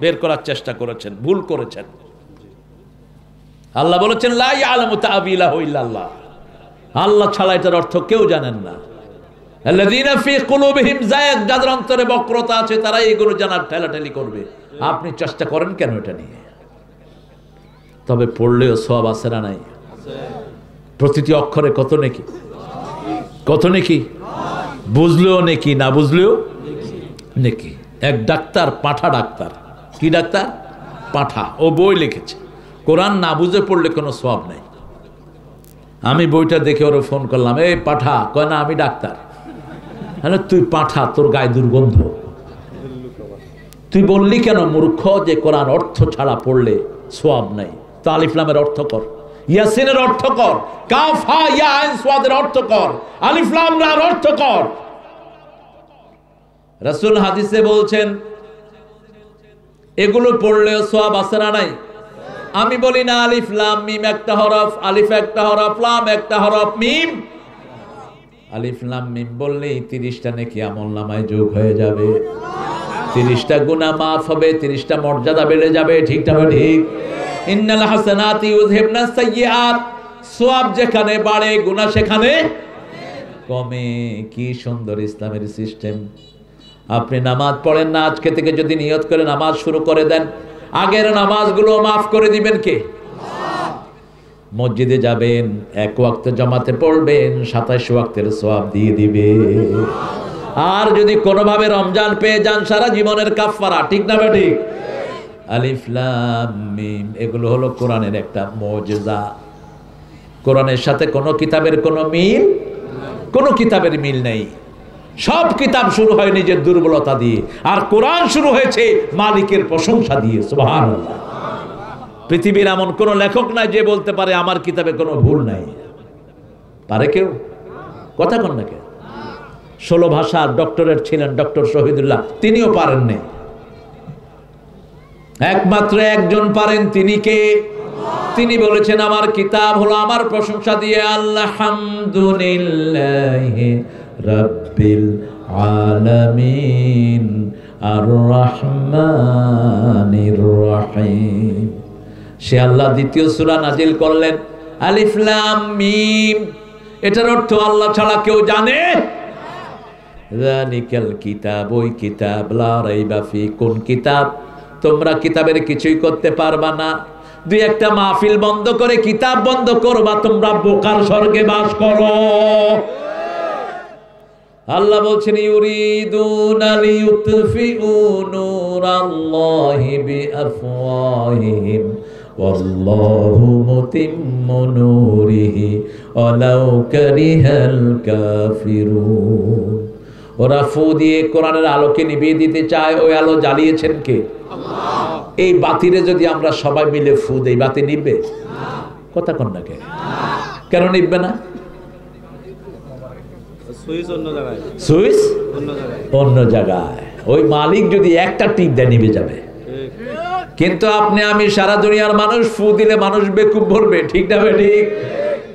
বের করার চেষ্টা করেছেন, ভুল করেছেন। আল্লাহ বলেছেন লা ইয়ালামু তা'বিলাহু ইল্লাল্লাহ, আল্লাহ ছাড়া এটার অর্থ কেউ জানেন না। আল্লাযীনা ফী কুলুবিহিম যায়গ, যাদের অন্তরে বক্রতা আছে তারাই এগুলো জানার ঠেলাঠেলি করবে। আপনি চেষ্টা করেন কেন এটা নিয়ে? তবে পড়লেও সওয়াব আছে না নাই? প্রতিটি অক্ষরে কত নেকি, কত নেকি, বুঝলেও নেকি, না বুঝলেও নেকি। এক ডাক্তার, পাঁঠা ডাক্তার, কি ডাক্তার? পাঁঠা। ও বই লিখেছে, কোরআন না বুঝে পড়লে কোনো সওয়াব নাই। আমি বইটা দেখে ওরে ফোন করলাম, এই পাঁঠা। কয় না আমি ডাক্তার। হ্যাঁ তুই পাঁঠা, তোর গায়ে দুর্গন্ধ। তুই বললি কেন মূর্খ যে কোরআন অর্থ ছাড়া পড়লে সওয়াব নাই? তো আলিফ লামের অর্থ কর, ইয়াসিনের অর্থ কর, কাফ হা ইয়া আইন সাদের অর্থ কর, আলিফ লাম রার অর্থ কর। রাসূল হাদিসে বলছেন এগুলো পড়লেও সওয়াব আছে না নাই? আমি বলি না আলিফ লাম মিম একটা হরফ, আলিফ একটা হরফ, লাম একটা হরফ, মিম। আলিফ লাম মিম বললেই 30টা নেকি আমলনামায় যোগ হয়ে যাবে, 30টা গুনাহ মাফ হবে, 30টা মর্যাদা বেড়ে যাবে, ঠিক না ঠিক? ইন্নাল হাসানাতি ইউযহিবনাস সাইয়্যাত, সওয়াব যেখানে বাড়ে গুনাহ সেখানে কমে। কি সুন্দর ইসলামের সিস্টেম। আপনি নামাজ পড়েন না, আজকে থেকে যদি নিয়ত করে নামাজ শুরু করে দেন, আগের নামাজগুলো মাফ করে দিবেন কে? মসজিদে যাবেন, এক ওয়াক্ত জামাতে পড়বেন, 27 ওয়াক্তের সওয়াব দিয়ে দিবে। আর যদি কোনোভাবে রমজান পেয়ে যান, সারা জীবনের কাফারা, ঠিক না ঠিক? আলিফ লাম মিম এগুলো হলো কোরআনের একটা মুজিজা। কোরআনের সাথে কোনো কিতাবের কোনো মিল, কোনো কিতাবের মিল নেই। সব কিতাব শুরু হয় নিজের দুর্বলতা দিয়ে, আর কোরআন শুরু হয়েছে মালিকের প্রশংসা দিয়ে। সুবহানাল্লাহ। পৃথিবীর এমন কোন লেখক নাই যে বলতে পারে আমার কিতাবে কোনো ভুল নাই। পারে কেউ? কথা কন না কেন? 16 ভাষার ডক্টরেট ছিলেন ডক্টর শহীদুল্লাহ, তিনিও পারেননি। একমাত্র একজন পারেন, তিনি কে? তিনি বলেছেন আমার কিতাব হলো আমার প্রশংসা দিয়ে আলহামদুলিল্লাহি রাব্বিল আলামিন আর রহমানির রহিম। সে আল্লাহ দ্বিতীয় সূরা নাজিল করলেন আলিফ লাম মিম, এটার অর্থ আল্লাহ ছাড়া কেউ জানে? যালিকাল কিতাব, ওই কিতাব, লা রাইবা ফি, কোন কিতাব? তোমরা কিতাবের কিছুই করতে পারবা না। দুই একটা মাহফিল বন্ধ করে কিতাব বন্ধ করবা, তোমরা বোকার স্বর্গে বাস করো। আল্লাহ বলছেন ইউরিদুনা লিইউতফিউ নূরাল্লাহি বিআফওয়াহিহিম ওয়াল্লাহু মুতিম্মু নূরিহি ওয়ালাউ কারিহাল কাফিরুন। ওরা ফু দিয়ে কোরআনের আলোকে নিভিয়ে দিতে চায়, ওই আলো জ্বালিয়েছেন কে? আল্লাহ। এই বাতিরে যদি আমরা সবাই মিলে ফু দেই, বাতি নিভবে? কথা কন না কে? কেন নিভবে না? সুইচ অন্য জায়গায়। ওই মালিক যদি একটা টিপ দেয় নিভে যাবে। কিন্তু আপনি আমি সারা দুনিয়ার মানুষ ফু দিলে মানুষ বেকুব বলবে, ঠিক না ঠিক?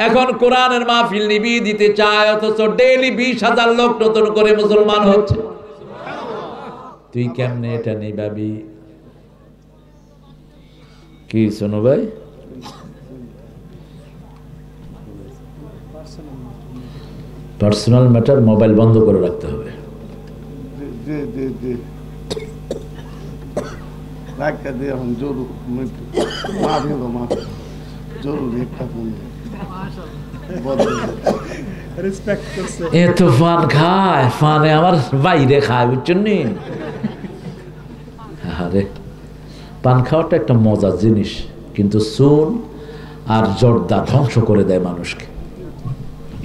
এখন কোরআনের মাহফিল নিভিয়ে দিতে চায়, অথচ ডেইলি 20,000 লোক নতুন করে মুসলমান হচ্ছে। তুই কেমনে এটা নিভাবি? কি শোনো ভাই, পার্সোনাল ম্যাটার, মোবাইল বন্ধ করে রাখতে হবে। এত পান খায়, পানে আমার বাইরে খায়, বুঝছেন নি? আরে পান খাওয়াটা একটা মজার জিনিস, কিন্তু চুন আর জর্দা ধ্বংস করে দেয় মানুষকে।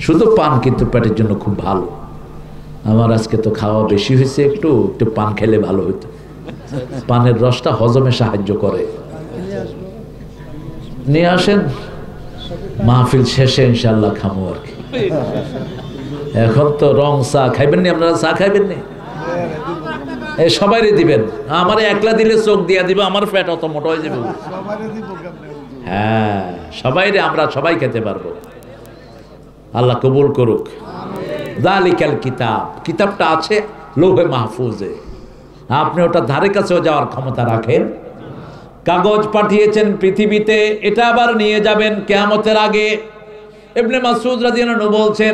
শুধু পান কিন্তু পেটের জন্য খুব ভালো। আমার আজকে তো খাওয়া বেশি হয়েছে, একটু একটু পান খেলে ভালো হতো। পানের রসটা হজমে সাহায্য করে। নিয়ে আসেন, মাহফিল শেষে ইনশাল্লাহ খামো আর কি। এখন তো রং চা খাইবেন নি আপনারা? চা খাইবেন নি? এই সবাইরে দিবেন, আমারে একলা দিলে চোখ দিয়া দিব, আমার পেট অত মোটা হয়ে যাবে। হ্যাঁ, সবাইরে আমরা সবাই খেতে পারবো। আল্লাহ কবুল করুক। যালিকাল কিতাব, কিতাবটা আছে লৌহে মাহফুজে, আপনি ওটা ধারে কাছেও যাওয়ার ক্ষমতা রাখেন। কাগজ পাঠিয়েছেন পৃথিবীতে, এটা আবার নিয়ে যাবেন কিয়ামতের আগে। ইবনে মাসউদ রাদিয়াল্লাহু আনহু বলছেন,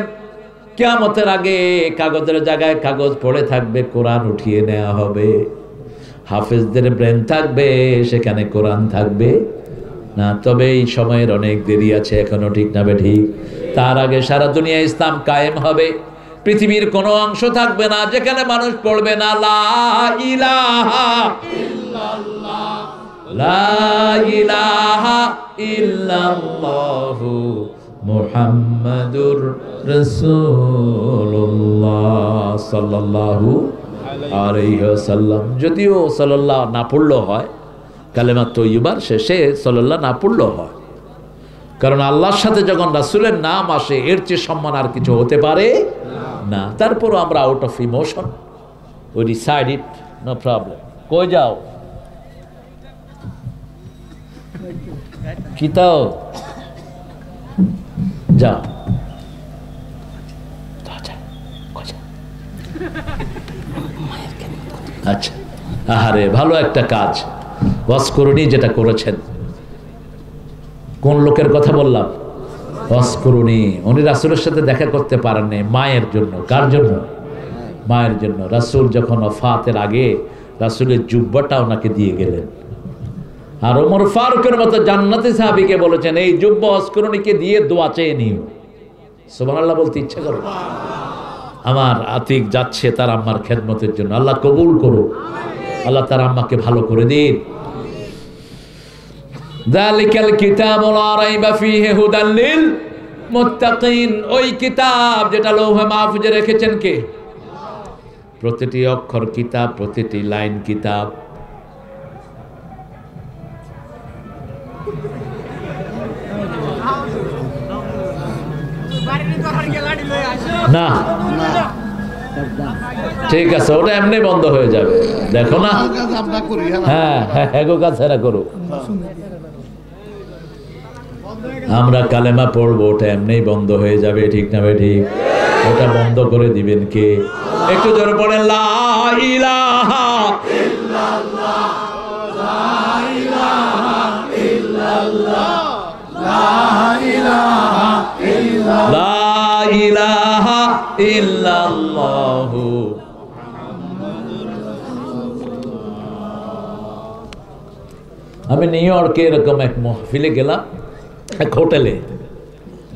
কিয়ামতের আগে কাগজের জায়গায় কাগজ পড়ে থাকবে, কোরআন উঠিয়ে নেওয়া হবে। হাফেজদের ব্রেন থাকবে, সেখানে কোরআন থাকবে না। তবে এই সময়ের অনেক দেরি আছে এখনো, ঠিক না ঠিক? তার আগে সারা দুনিয়া ইসলাম কায়েম হবে। পৃথিবীর কোনো অংশ থাকবে না যেখানে মানুষ পড়বে না লা ইলাহা ইল্লাল্লাহ, লা ইলাহা ইল্লাল্লাহু মুহাম্মাদুর রাসূলুল্লাহ সাল্লাল্লাহু আলাইহি ওয়াসাল্লাম। যদিও সাল্লাল্লাহ না পড়লেও হয়, কালেমা তৈয়বার শেষে সাল্লাল্লাহ না পড়লেও হয়, কারণ আল্লাহর সাথে যখন রাসূলের নাম আসে এর চেয়ে সম্মান আর কিছু হতে পারে না। তারপরও আমরা out of emotion we decide it, no problem. কই যাও কিতাও যাও, আচ্ছা। আহারে, ভালো একটা কাজ ওয়াজকুরুনি যেটা করেছেন। কোন লোকের কথা বললাম? ওয়াজকুরুনি। উনি রাসূলের সাথে দেখা করতে পারেননি মায়ের জন্য। কার জন্য? মায়ের জন্য। রাসূল যখন ওফাতের আগে রাসূলের জুব্বাটা ওনাকে দিয়ে গেলেন, আর ওমর ফারুকের মতো জান্নাতি সাহাবীকে বলেছেন, এই জুব্বা ওয়াজকুরুনিকে দিয়ে দোয়া চেয়ে নিও। সুবহানাল্লাহ বলতে ইচ্ছা করো। আমার আতিক যাচ্ছে তার আম্মার খেদমতের জন্য, আল্লাহ কবুল করুক, আল্লাহ তার আম্মাকে ভালো করে দিন। যালিকাল কিতাবু লা রাইবা ফীহি হুদাল লিল মুত্তাকিন। ওই কিতাব যেটা লৌহে মাহফুজে রেখেছেন কে? প্রতিটি অক্ষর কিতাব, প্রতিটি লাইন কিতাব। না ঠিক আছে, ওটা এমনি বন্ধ হয়ে যাবে, দেখো না। হ্যাঁ হ্যাঁ, এগো কাজ এরা করো। আমরা কালেমা পড়বো, ওটা এমনি বন্ধ হয়ে যাবে, ঠিক না ঠিক? ওটা বন্ধ করে দিবেন কে? একটু জোরে পড়েন, লা ইলাহা ইল্লাল্লাহ, লা ইলাহা ইল্লাল্লাহ, লা ইলাহা ইল্লাল্লাহ, লা ইলাহা ইল্লাল্লাহ। আমি নিউ ইয়র্কে এরকম এক মাহফিলে গেলাম, এক হোটেলে,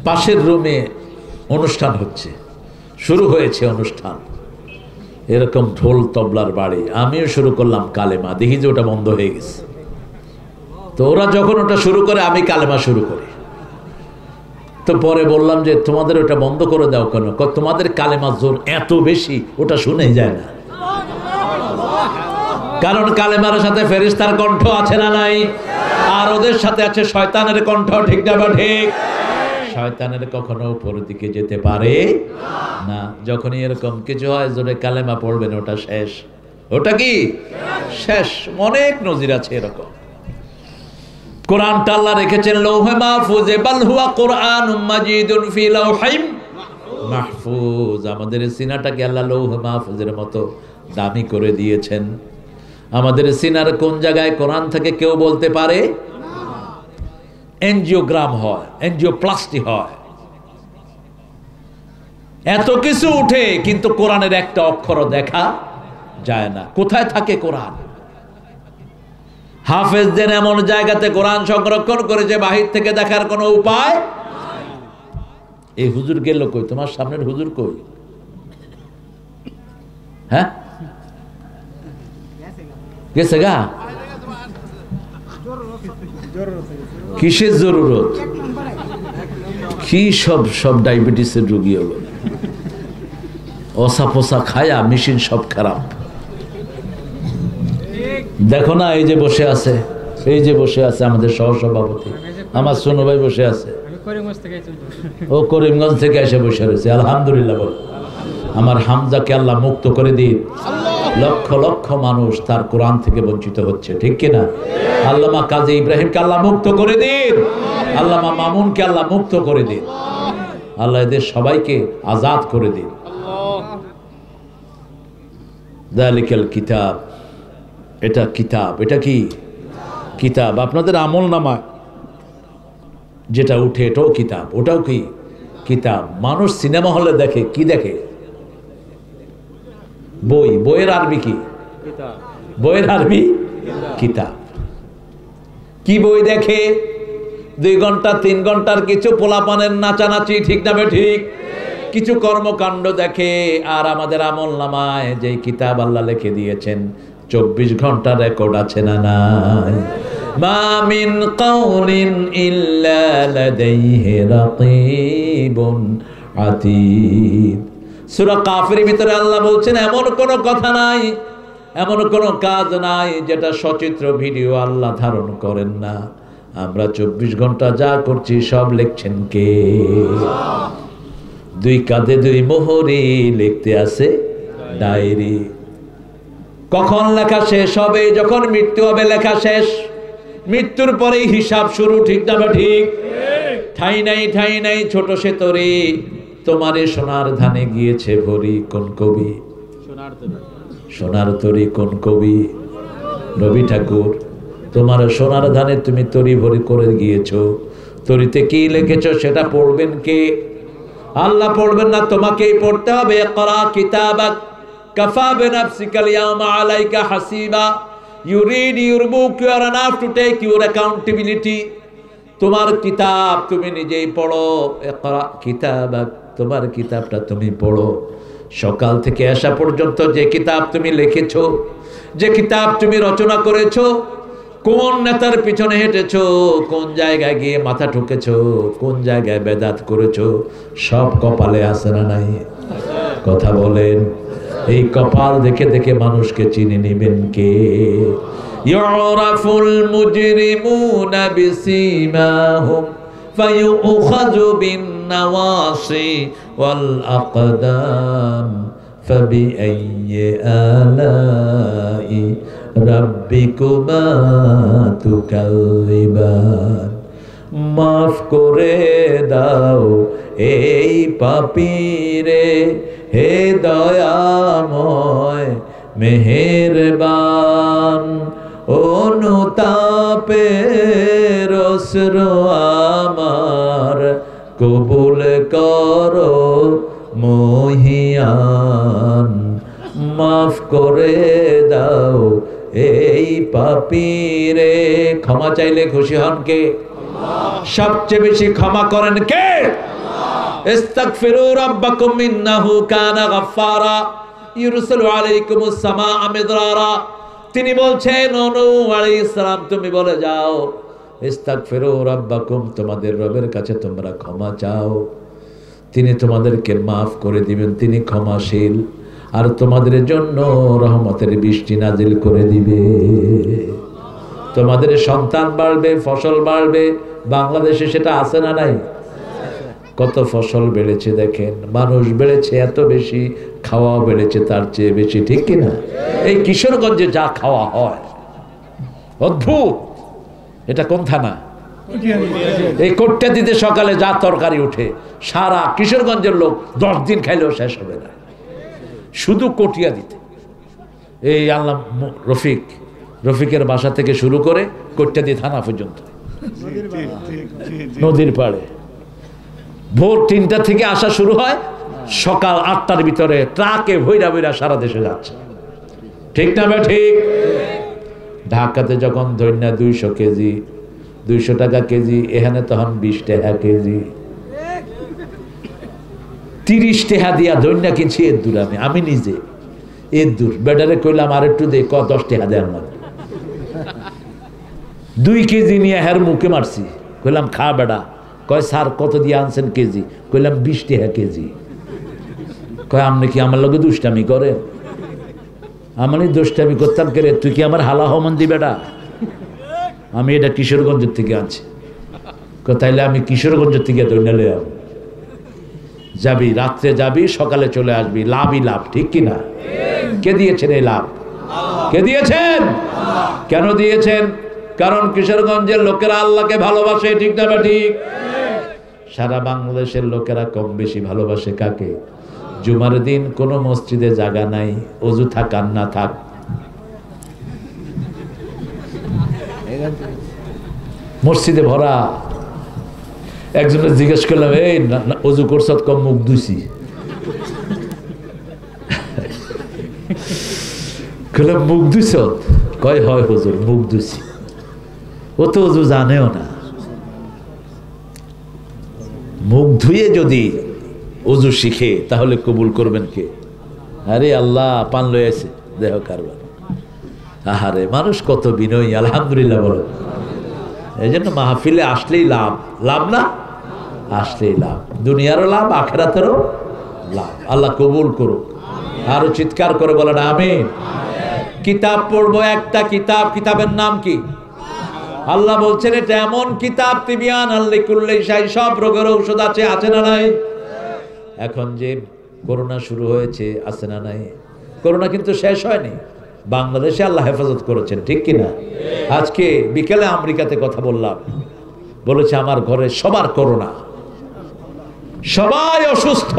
পাশের রুমে অনুষ্ঠান হচ্ছে, শুরু হয়েছে অনুষ্ঠান, এরকম ঢোল তবলার বাড়ি। আমিও শুরু করলাম কালেমা, দেখি যে ওটা বন্ধ হয়ে গেছে। তো ওরা যখন ওটা শুরু করে আমি কালেমা শুরু করি। তো পরে বললাম যে তোমাদের ওটা বন্ধ করে দাও কেন? তোমাদের কালেমা জোর এত বেশি, ওটা শুনেই যায় না। কারণ কালেমার সাথে ফেরেশতার কণ্ঠ আছে না নাই? আর ওদের সাথে আছে শয়তানের কণ্ঠ, ঠিক না ঠিক? শয়তানের কখনো উপরের দিকে যেতে পারে না। যখনই এরকম কিছু হয়, জোরে কালেমা পড়বেন, ওটা শেষ। ওটা কি শেষ? অনেক নজির আছে এরকম। কোরআনটা আল্লাহ রেখেছেন লৌহে মাহফুজে, বাল হুয়া কুরআনুম মাজিদুন ফি লাওহিম মাহফুজ। আমাদের সিনাটাকে আল্লাহ লৌহে মাহফুজের মতো দামি করে দিয়েছেন। আমাদের সিনার কোন জায়গায় কোরআন থেকে কেউ বলতে পারে? এনজিওগ্রাম হয়, এনজিওপ্লাস্টি হয়, এত কিছু উঠে, কিন্তু কোরআনের একটা অক্ষরও দেখা যায় না। কোথায় থাকে কোরআন? হাফেজদের এমন জায়গাতে কোরআন সংরক্ষণ করেছে, বাহির থেকে দেখার কোনো উপায়। এই হুজুর গেল কই? তোমার সামনের হুজুর কই? হ্যাঁ, গেছে গা? কিসের জরুরত? কি সব সব ডায়াবেটিসের রোগী হলো, অসা পোসা খায়া মেশিন সব খারাপ। দেখো না, এই যে বসে আছে, এই যে বসে আছে আমাদের সহসভাপতি, আমার সোনু ভাই বসে আছে, ও করিমগঞ্জ থেকে এসে বসে রয়েছে। আলহামদুলিল্লাহ বল। আমার হামজাকে আল্লাহ মুক্ত করে দিন। লক্ষ লক্ষ মানুষ তার কোরআন থেকে বঞ্চিত হচ্ছে, ঠিক কিনা? আল্লামা কাজী ইব্রাহিমকে আল্লাহ মুক্ত করে দিন, আল্লামা মামুনকে আল্লাহ মুক্ত করে দিন, আল্লাহ এদের সবাইকে আজাদ করে দিন। যালিকাল কিতাব, এটা কিতাব। এটা কি কিতাব? আপনাদের আমল নামায় যেটা উঠে এটাও কিতাব, ওটাও কি কিতাব। মানুষ সিনেমা হলে দেখে, কি দেখে? বই। বইয়ের আরবি কি? বইয়ের আরবি কিতাব। কি বই দেখে? 2 ঘন্টা 3 ঘন্টার কিছু পোলাপানের নাচানাচি, ঠিক না ঠিক? কিছু কর্মকাণ্ড দেখে। আর আমাদের আমল নামায় যে কিতাব আল্লাহ লিখে দিয়েছেন 24 ঘন্টা রেকর্ড আছে না নাই? মা মিন কাউলিন ইল্লা লাদাইহি রাকিবুন আতীদ। সূরা কাফির ভিতরে আল্লাহ বলছেন এমন কোন কথা নাই, এমন কোন কাজ নাই যেটা সচিত্র ভিডিও আল্লাহ ধারণ করেন না। আমরা 24 ঘন্টা যা করছি সব লিখছেন কে? 2 কাঁধে 2 মোহরে লিখতে আছে ডায়েরি। কখন লেখা শেষ হবে? যখন মৃত্যু হবে লেখা শেষ। মৃত্যুর পরেই হিসাব শুরু, ঠিক না ঠিক? ঠাই নাই ঠাই নাই ছোট সে তরি, তোমারে সোনার ধানে গিয়েছে ভরি। কোন কবি? সোনার তরি কোন কবি? রবি ঠাকুর। তোমার সোনার ধানে তুমি তরি ভরি করে গিয়েছো, তরিতে কি লিখেছো সেটা পড়বেন কে? আল্লাহ পড়বেন না, তোমাকেই পড়তে হবে। ইকরা কিতাবাক কাফা বিনাফসিকাল ইয়াওমা আলাইকা হাসিবা। You read your book, you are enough to take your accountability. তোমার কিতাব তুমি নিজেই পড়ো। ইকরা কিতাবাক, তোমার কিতাবটা তুমি পড়ো। সকাল থেকে আসা পর্যন্ত যে কিতাব তুমি লিখেছো, যে কিতাব তুমি রচনা করেছো, কোন নেতার পিছনে হেঁটেছো, কোন জায়গায় গিয়ে মাথা ঠুকেছো, কোন জায়গায় বেদাত করেছো, সব কপালে আছে না নাই? কথা বলেন। এই কপাল দেখে দেখে মানুষকে চিনে নেবেন কে? ইউরাফুল মুজরিমুনা বিসিমাহুম ফায়ুখাযু বিন নাওয়াসি ওয়াল আকদাম ফাবিআইয়ি আলাই রাব্বিকুমা তুকাযিবান। মাফ করে দাও এই পাপীরে, হে দয়াময় মেহেরবান। অনুতাপের অশ্রু আমার কবুল করো মহিয়ান। মাফ করে দাও এই পাপীরে। ক্ষমা চাইলে খুশি হন কে? সবচেয়ে বেশি ক্ষমা করেন কে? ইস্তাগফিরু রাব্বাকুম ইন্নাহু কানা গাফফারা ইউরসিলু আলাইকুমুস সামাআ মিদরারা। তিনি বলছেন নূহ আলাইহিস সালাম তুমি বলে যাও, ইস্তাগফিরু রাব্বাকুম, তোমাদের রবের কাছে তোমরা ক্ষমা চাও, তিনি তোমাদেরকে মাফ করে দিবেন, তিনি ক্ষমাশীল, আর তোমাদের জন্য রহমতের বৃষ্টি নাজিল করে দিবে। তোমাদের সন্তান বাড়বে, ফসল বাড়বে। বাংলাদেশে সেটা আছে না নাই? কত ফসল বেড়েছে দেখেন, মানুষ বেড়েছে এত বেশি, খাওয়া বেড়েছে তার চেয়ে বেশি, ঠিক কিনা? এই কিশোরগঞ্জে যা খাওয়া হয় অদ্ভুত। এটা কোন থানা? এই কোট্টা দিতে সকালে যা তরকারি উঠে, সারা কিশোরগঞ্জের লোক 10 দিন খাইলেও শেষ হবে না, শুধু কটিয়া দিতে। এই আল্লাহ রফিকের বাসা থেকে শুরু করে কোট্টাদি থানা পর্যন্ত, নদীর পাড়ে ভোর 3টা থেকে আসা শুরু হয়, সকাল 8টার ভিতরে ট্রাকে ভৈরা ভৈরা সারা দেশে যাচ্ছে, ঠিক না ভাই? ঠিক। ঢাকাতে যখন ধন্যা 200 কেজি, 200 টাকা কেজি, এখানে তখন 20 টাকা কেজি। 30 টাকা দিয়া ধন্যা কিনছি এর দূর। আমি নিজে এর দূর বেডারে কইলাম আর একটু দে, 10 টাকা দেয় আমার। 2 কেজি নিয়ে হের মুখে মারছি, কইলাম খা বেডা, কয় স্যার কত দিয়ে আনছেন কেজি? কইলাম 20 টাকা কেজি। কয় আপনি কি আমার লগে দুষ্টামি করেন? আমি দুষ্টামি করতাম কে রে? তুই কি আমার হালা হমন দিবে না? আমি এটা কিশোরগঞ্জের থেকে আনছি। তাইলে আমি কিশোরগঞ্জের থেকে ধরে যাবি, রাত্রে যাবি, সকালে চলে আসবি, লাভই লাভ, ঠিক কিনা? কে দিয়েছেন এই লাভ? কে দিয়েছেন? কেন দিয়েছেন? কারণ কিশোরগঞ্জের লোকেরা আল্লাহকে ভালোবাসে, ঠিক না ঠিক? সারা বাংলাদেশের লোকেরা কম বেশি ভালোবাসে কাকে? জুমার দিন কোনো মসজিদে জায়গা নাই, ওযু থাক আর না থাক, মসজিদে ভরা। একজনের জিজ্ঞেস করলাম, এই ওযু করছ? কম মুখ ধুইছি। মুখ ধুইছ? কয় হয় হুজুর, মুখ ধুইছি। ও তো ওযু জানেও না। মুখ ধুয়ে যদি ওযু শিখে তাহলে কবুল করবেন কে? আরে আল্লাহ পান লয়ে আছে দেহ কারবার। আহারে মানুষ কত বিনয়ী, আলহামদুলিল্লাহ বলো। এই জন্য মাহফিলে আসলেই লাভ, লাভ না? আসলেই লাভ, দুনিয়ারও লাভ, আখিরাতেরও লাভ। আল্লাহ কবুল করুক। আরো চিৎকার করে বলেন আমিন। কিতাব পড়বো, একটা কিতাব, কিতাবের নাম কি? আল্লাহ বলছেন এটা এমন কিতাব, তিবিয়ান আল্লিকুল্লি শাই, সব রোগের ঔষধ আছে, আছে না নাই? এখন যে করোনা শুরু হয়েছে, আছে না নাই? করোনা কিন্তু শেষ হয়নি, বাংলাদেশে আল্লাহ হেফাজত করেছেন, ঠিক কিনা? আজকে বিকেলে আমেরিকাতে কথা বললাম, বলেছে আমার ঘরে সবার করোনা, সবাই অসুস্থ,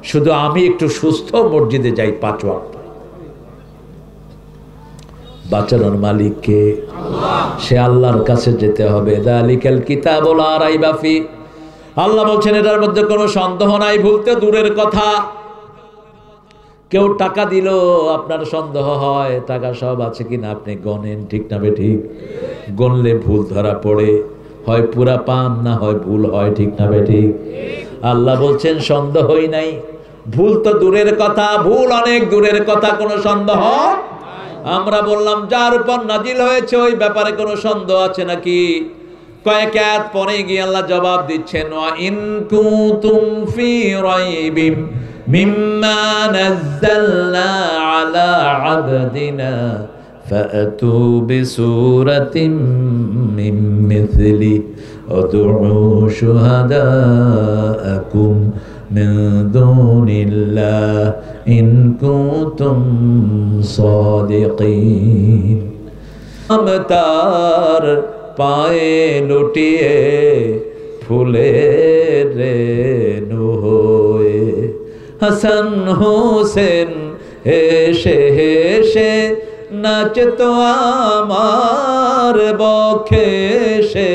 শুধু আমি একটু সুস্থ, মসজিদে যাই 5 ওয়াক্ত। বাঁচানোর মালিক কে? সে আল্লাহর কাছে যেতে হবে। যালিকাল কিতাবু লা রাইবা ফি, আল্লাহ বলছেন এটার মধ্যে কোনো সন্দেহ নাই। ভুলতে দূরের কথা, কেউ টাকা দিল আপনার সন্দেহ হয় টাকা সব আছে কিনা আপনি গণেন, ঠিক না ঠিক? গণলে ভুল ধরা পড়ে, হয় পুরা পান না হয় ভুল হয়, ঠিক না ঠিক? আল্লাহ বলছেন সন্দেহই নাই। ভুল তো দূরের কথা, ভুল অনেক দূরের কথা, কোনো সন্দেহ। আমরা বললাম যার উপর নাজিল হয়েছে ওই ব্যাপারে কোনো সন্দেহ আছে নাকি? কয়েক আয়াত পরে গিয়ে আল্লাহ জবাব দিচ্ছেন, ওয়া ইন কুনতুম ফি রাইবিম মিম্মা নাযালনা আলা আবদিনা ফাআতু বিসূরাতিন মিন মিথলি আদউ শুহাদাআকুম মিন দুনিল্লাহ ইন কুনতুম সাদিকিন। আমতার পায়ে লুটিয়ে ফুলের রেণু হয়ে, হাসান হোসেন হেসে হেসে নাচতো আমার বক্ষে, সে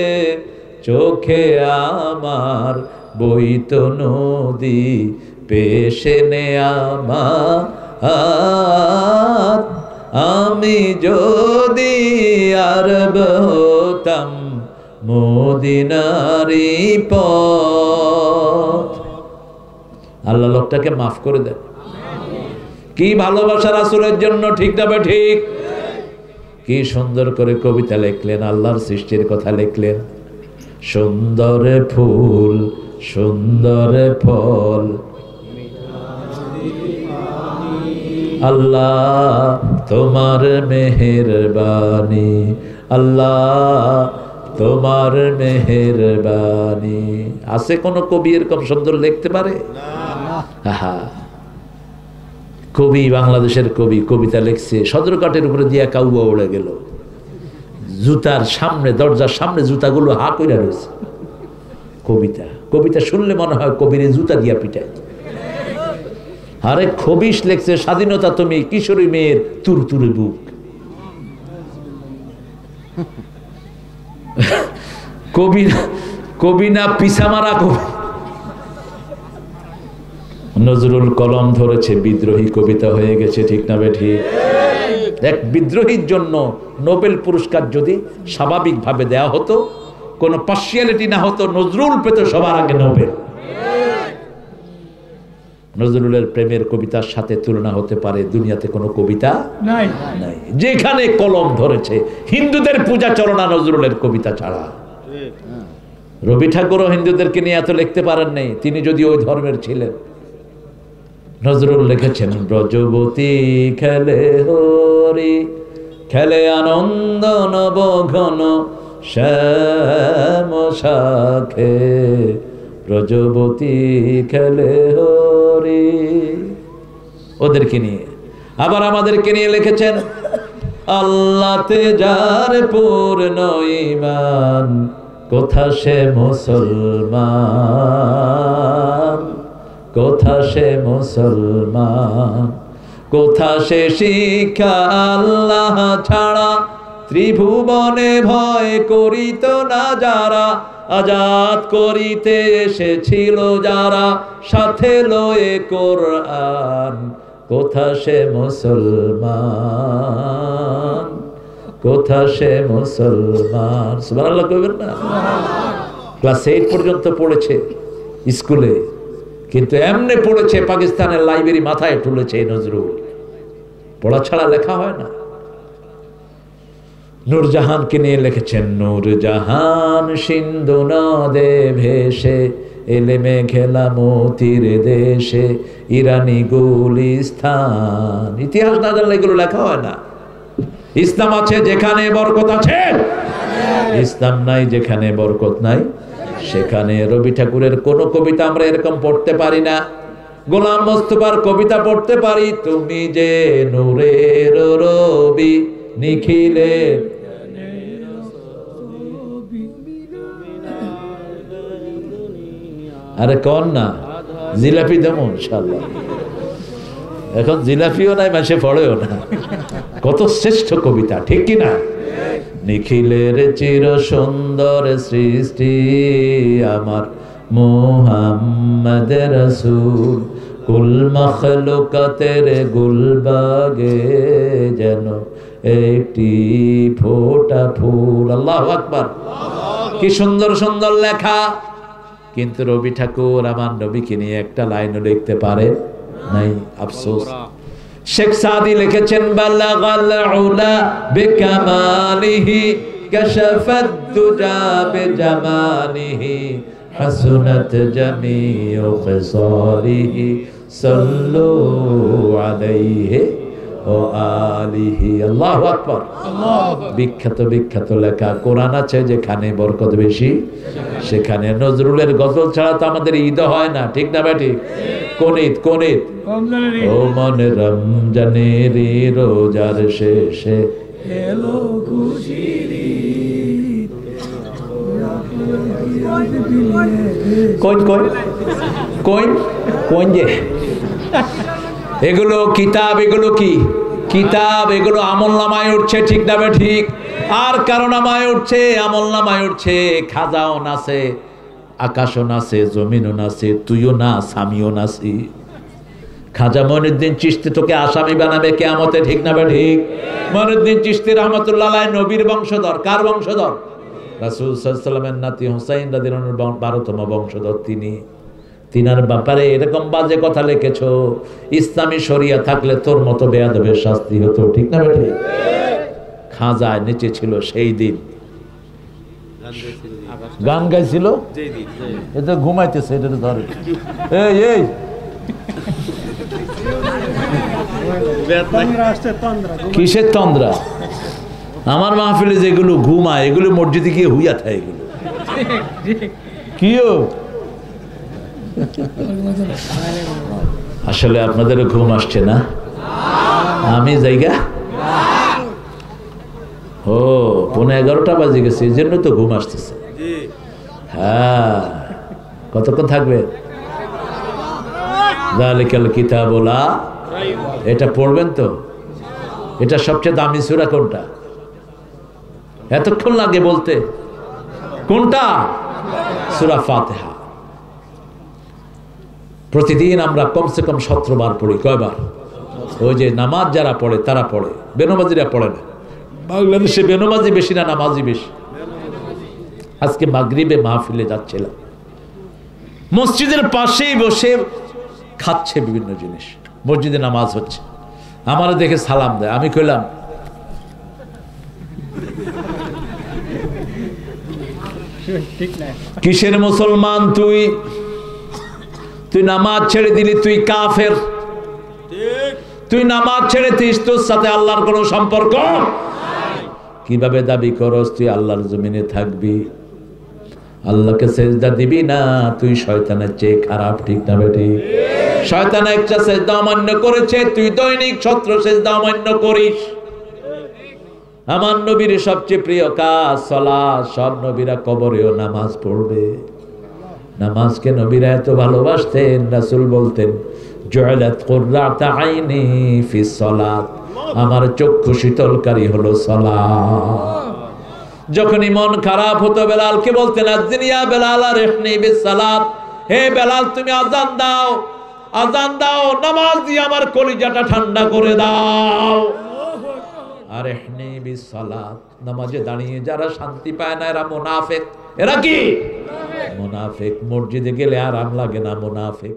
চোখে আমার বইত নদী, পেশে নে আমার। আমি যদি আরব হতাম মদিনারি পথ। আল্লাহ লোকটাকে মাফ করে দেন। কি ভালোবাসা রাসূলের জন্য, ঠিক না ঠিক? কি সুন্দর করে কবিতা লিখলেন, আল্লাহর সৃষ্টির কথা লিখলেন। সুন্দর ফুল সুন্দর ফল, আল্লাহ তোমার মেহেরবানি, আল্লাহ তোমার মেহেরবানি। আছে কোন কবি এরকম সুন্দর লিখতে পারে? না। কবি, বাংলাদেশের কবি কবিতা লিখছে, সদরঘাটের উপরে দিয়া কাউয়া উড়ে গেল, জুতার সামনে, দরজার সামনে জুতাগুলো হা কইরা রয়েছে। কবিতা, কবিতা শুনলে মনে হয় কবির জুতা দিয়া পিটায়। আরে খবিশ লেখছে, স্বাধীনতা তুমি কিশোরী মেয়ের তুরতুরে বুক। কবি না পিছা মারা কবি। নজরুল কলম ধরেছে, বিদ্রোহী কবিতা হয়ে গেছে, ঠিক না ঠিক? এক বিদ্রোহীর জন্য নোবেল পুরস্কার যদি স্বাভাবিকভাবে দেয়া হতো, কোনো পার্সিয়ালিটি না হতো, নজরুল পেত সবার আগে নোবেল। নজরুলের প্রেমের কবিতার সাথে তুলনা হতে পারে দুনিয়াতে কোনো কবিতা নাই। যেখানে কলম ধরেছে, হিন্দুদের পূজা চলনা নজরুলের কবিতা ছাড়া। রবি ঠাকুরও হিন্দুদেরকে নিয়ে এত লিখতে পারেন নাই, তিনি যদি ওই ধর্মের ছিলেন। নজরুল লিখেছেন ব্রজবতী খেলে হরি, খেলে আনন্দ নব ঘন শ্যাম শাখে, ব্রজবতী খেলে হরি, ওদেরকে নিয়ে। আবার আমাদেরকে নিয়ে লিখেছেন আল্লাহতে যার পূর্ণ ঈমান, কোথা সে মুসলমান, কোথা সে মুসলমান, কোথা সে শিক্ষা আল্লাহ ছাড়া, ত্রিভুবনে ভয় করিত না যারা, আজাদ করিতে এসেছিল যারা, সাথে লয়ে কোরআন, কোথা সে মুসলমান, কোথা সে মুসলমান। সুবহানাল্লাহ কইবেন না? ক্লাস 8 পর্যন্ত পড়েছে স্কুলে, কিন্তু এমনি পড়েছে পাকিস্তানের লাইব্রেরি মাথায় তুলেছে এই নজরুল। পড়া ছাড়া লেখা হয় না। নূরজাহানকে নিয়ে লিখেছেন নূরজাহান সিন্ধু নদে ভেসে, এলে মেঘেলা মতির দেশে, ইরানি গুলিস্তান। ইতিহাস না জানলে এগুলো লেখা হয় না। ইসলাম আছে যেখানে বরকত আছে, ইসলাম নাই যেখানে বরকত নাই সেখানে। রবি ঠাকুরের কোন কবিতা আমরা এরকম পড়তে পারি না। গোলাম মোস্তফার কবিতা পড়তে পারি, তুমি যে নূরের রবি নিখিলের, আরে কন না জিলাপি দেবো ইনশাআল্লাহ। এখন জিলাপিও নাই, মাসে পড়েও না। কত শ্রেষ্ঠ কবিতা, ঠিক কি না? নিখিলের চির সুন্দর সৃষ্টি আমার মুহাম্মদ রাসূল, কুল মখলুকাতের গুলবাগে যেন একটি ফোঁটা ফুল। আল্লাহু আকবার। কি সুন্দর সুন্দর লেখা, কিন্তু রবি ঠাকুর আমার নবীকে নিয়ে একটা লাইনও লিখতে পারে নাই, আফসোস। শেখ সাদি লিখেছেন বালাগাল উলা বিকামালিহি, কাশাফাদ দুজা বিজামালিহি, হাসুনাত জামিউ খিসালিহি, সাল্লু আলাইহি ওয়া আলিহি। আল্লাহু আকবার। বিখ্যাত বিখ্যাত লেখা। কোরআন আছে যেখানে বরকত বেশি সেখানে। নজরুলের গজল ছাড়া তো আমাদের ঈদ হয় না, ঠিক না ভাই? ঠিক। কোন ঈদ? কোন ঈদ? ও মনে রমজানের রোজার শেষে এলো খুশির ঈদ। কোন কোন কোন কোন যে এগুলো কিতাব, এগুলো কি কিতাব, এগুলো আমলনামায় উঠছে, ঠিক না? ঠিক। আর কারো নামায় উঠছে, আমলনামায় উঠছে। খাজাও নাচে, আকাশও নাচে, জমিনও নাচে, তুইও নাচ, আমিও নাচি। খাজা মঈনুদ্দিন চিশতি তোকে আসামি বানাবে কিয়ামতে, ঠিক না? ঠিক। মঈনুদ্দিন চিশতি রহমাতুল্লাহ আলাইহি নবীর বংশধর। কার বংশধর? রাসূল সাল্লাল্লাহু আলাইহি ওয়াসাল্লামের নাতি হুসাইন রাদিয়াল্লাহু আনহু 12তম বংশধর তিনি। তিনার ব্যাপারে এরকম বাজে কথা লিখেছো। ইসলামী শরিয়া থাকলে তোর মতো বেয়াদবের শাস্তি হতো, ঠিক না? ঠিক। খাজায় নিচে ছিল সেই দিন, গান গাইছিল, এটা ঘুমাইতেছে, এটা ধরে। এই এই কিসের তন্দ্রা? আমার মাহফিলে যেগুলো ঘুমায় এগুলো মসজিদে গিয়ে হুইয়া থাকে। এগুলো কিও আসলে আপনাদেরও ঘুম আসছে না? আমি জায়গা ও 11:30 বাজে গেছে, এই জন্য তো ঘুম আসতেছে। হ্যাঁ, কতক্ষণ থাকবে? যালিকাল কিতাবু লা, এটা পড়বেন তো? এটা সবচেয়ে দামি সূরা কোনটা? এতক্ষণ লাগে বলতে? কোনটা? সূরা ফাতিহা। প্রতিদিন আমরা কমসে কম 17 বার পড়ি। কয়বার? ওই যে নামাজ যারা পড়ে তারা পড়ে, বেনমাজিরা পড়ে না। বাংলাদেশে বেনমাজি বেশি না নামাজি বেশি? আজকে মাগরিবে মাহফিলে যাচ্ছিলাম, মসজিদের পাশেই বসে খাচ্ছে বিভিন্ন জিনিস, মসজিদে নামাজ হচ্ছে। আমার দেখে সালাম দেয়, আমি কইলাম কিসের মুসলমান তুই? তুই নামাজ ছেড়ে দিলি, তুই কাফের। তুই নামাজ ছেড়েছিস, তোর সাথে আল্লাহর কোনো সম্পর্ক। কিভাবে দাবি করস তুই আল্লাহর জমিনে থাকবি? আল্লাহকে সেজদা দিবি না, তুই শয়তানের চেয়ে খারাপ, ঠিক না বেটি? শয়তান একটা সেজদা অমান্য করেছে, তুই দৈনিক 17 সেজদা অমান্য করিস। আমার নবীর সবচেয়ে প্রিয় কাজ সালাত। সব নবীরা কবরেও নামাজ পড়বে। নামাজকে নবীরা এত ভালোবাসতেন, রাসূল বলতেন জুইলাত কুররাতু আইনি ফিস সালাত, আমার চক্ষু শীতলকারী হলো সালাত। যখনই মন খারাপ হতো বেলালকে বলতেন আযিনিয়া বেলাল আরহিনি বিস সালাত, হে বেলাল তুমি আযান দাও, আযান দাও, নামাজ দিয়ে আমার কলিজাটা ঠান্ডা করে দাও। আরহিনি বিস সালাত, নামাজে দাঁড়িয়ে যারা শান্তি পায় না এরা মুনাফিক। এরা কি মুনাফিক? মসজিদে গেলে আরাম লাগে না, মুনাফিক।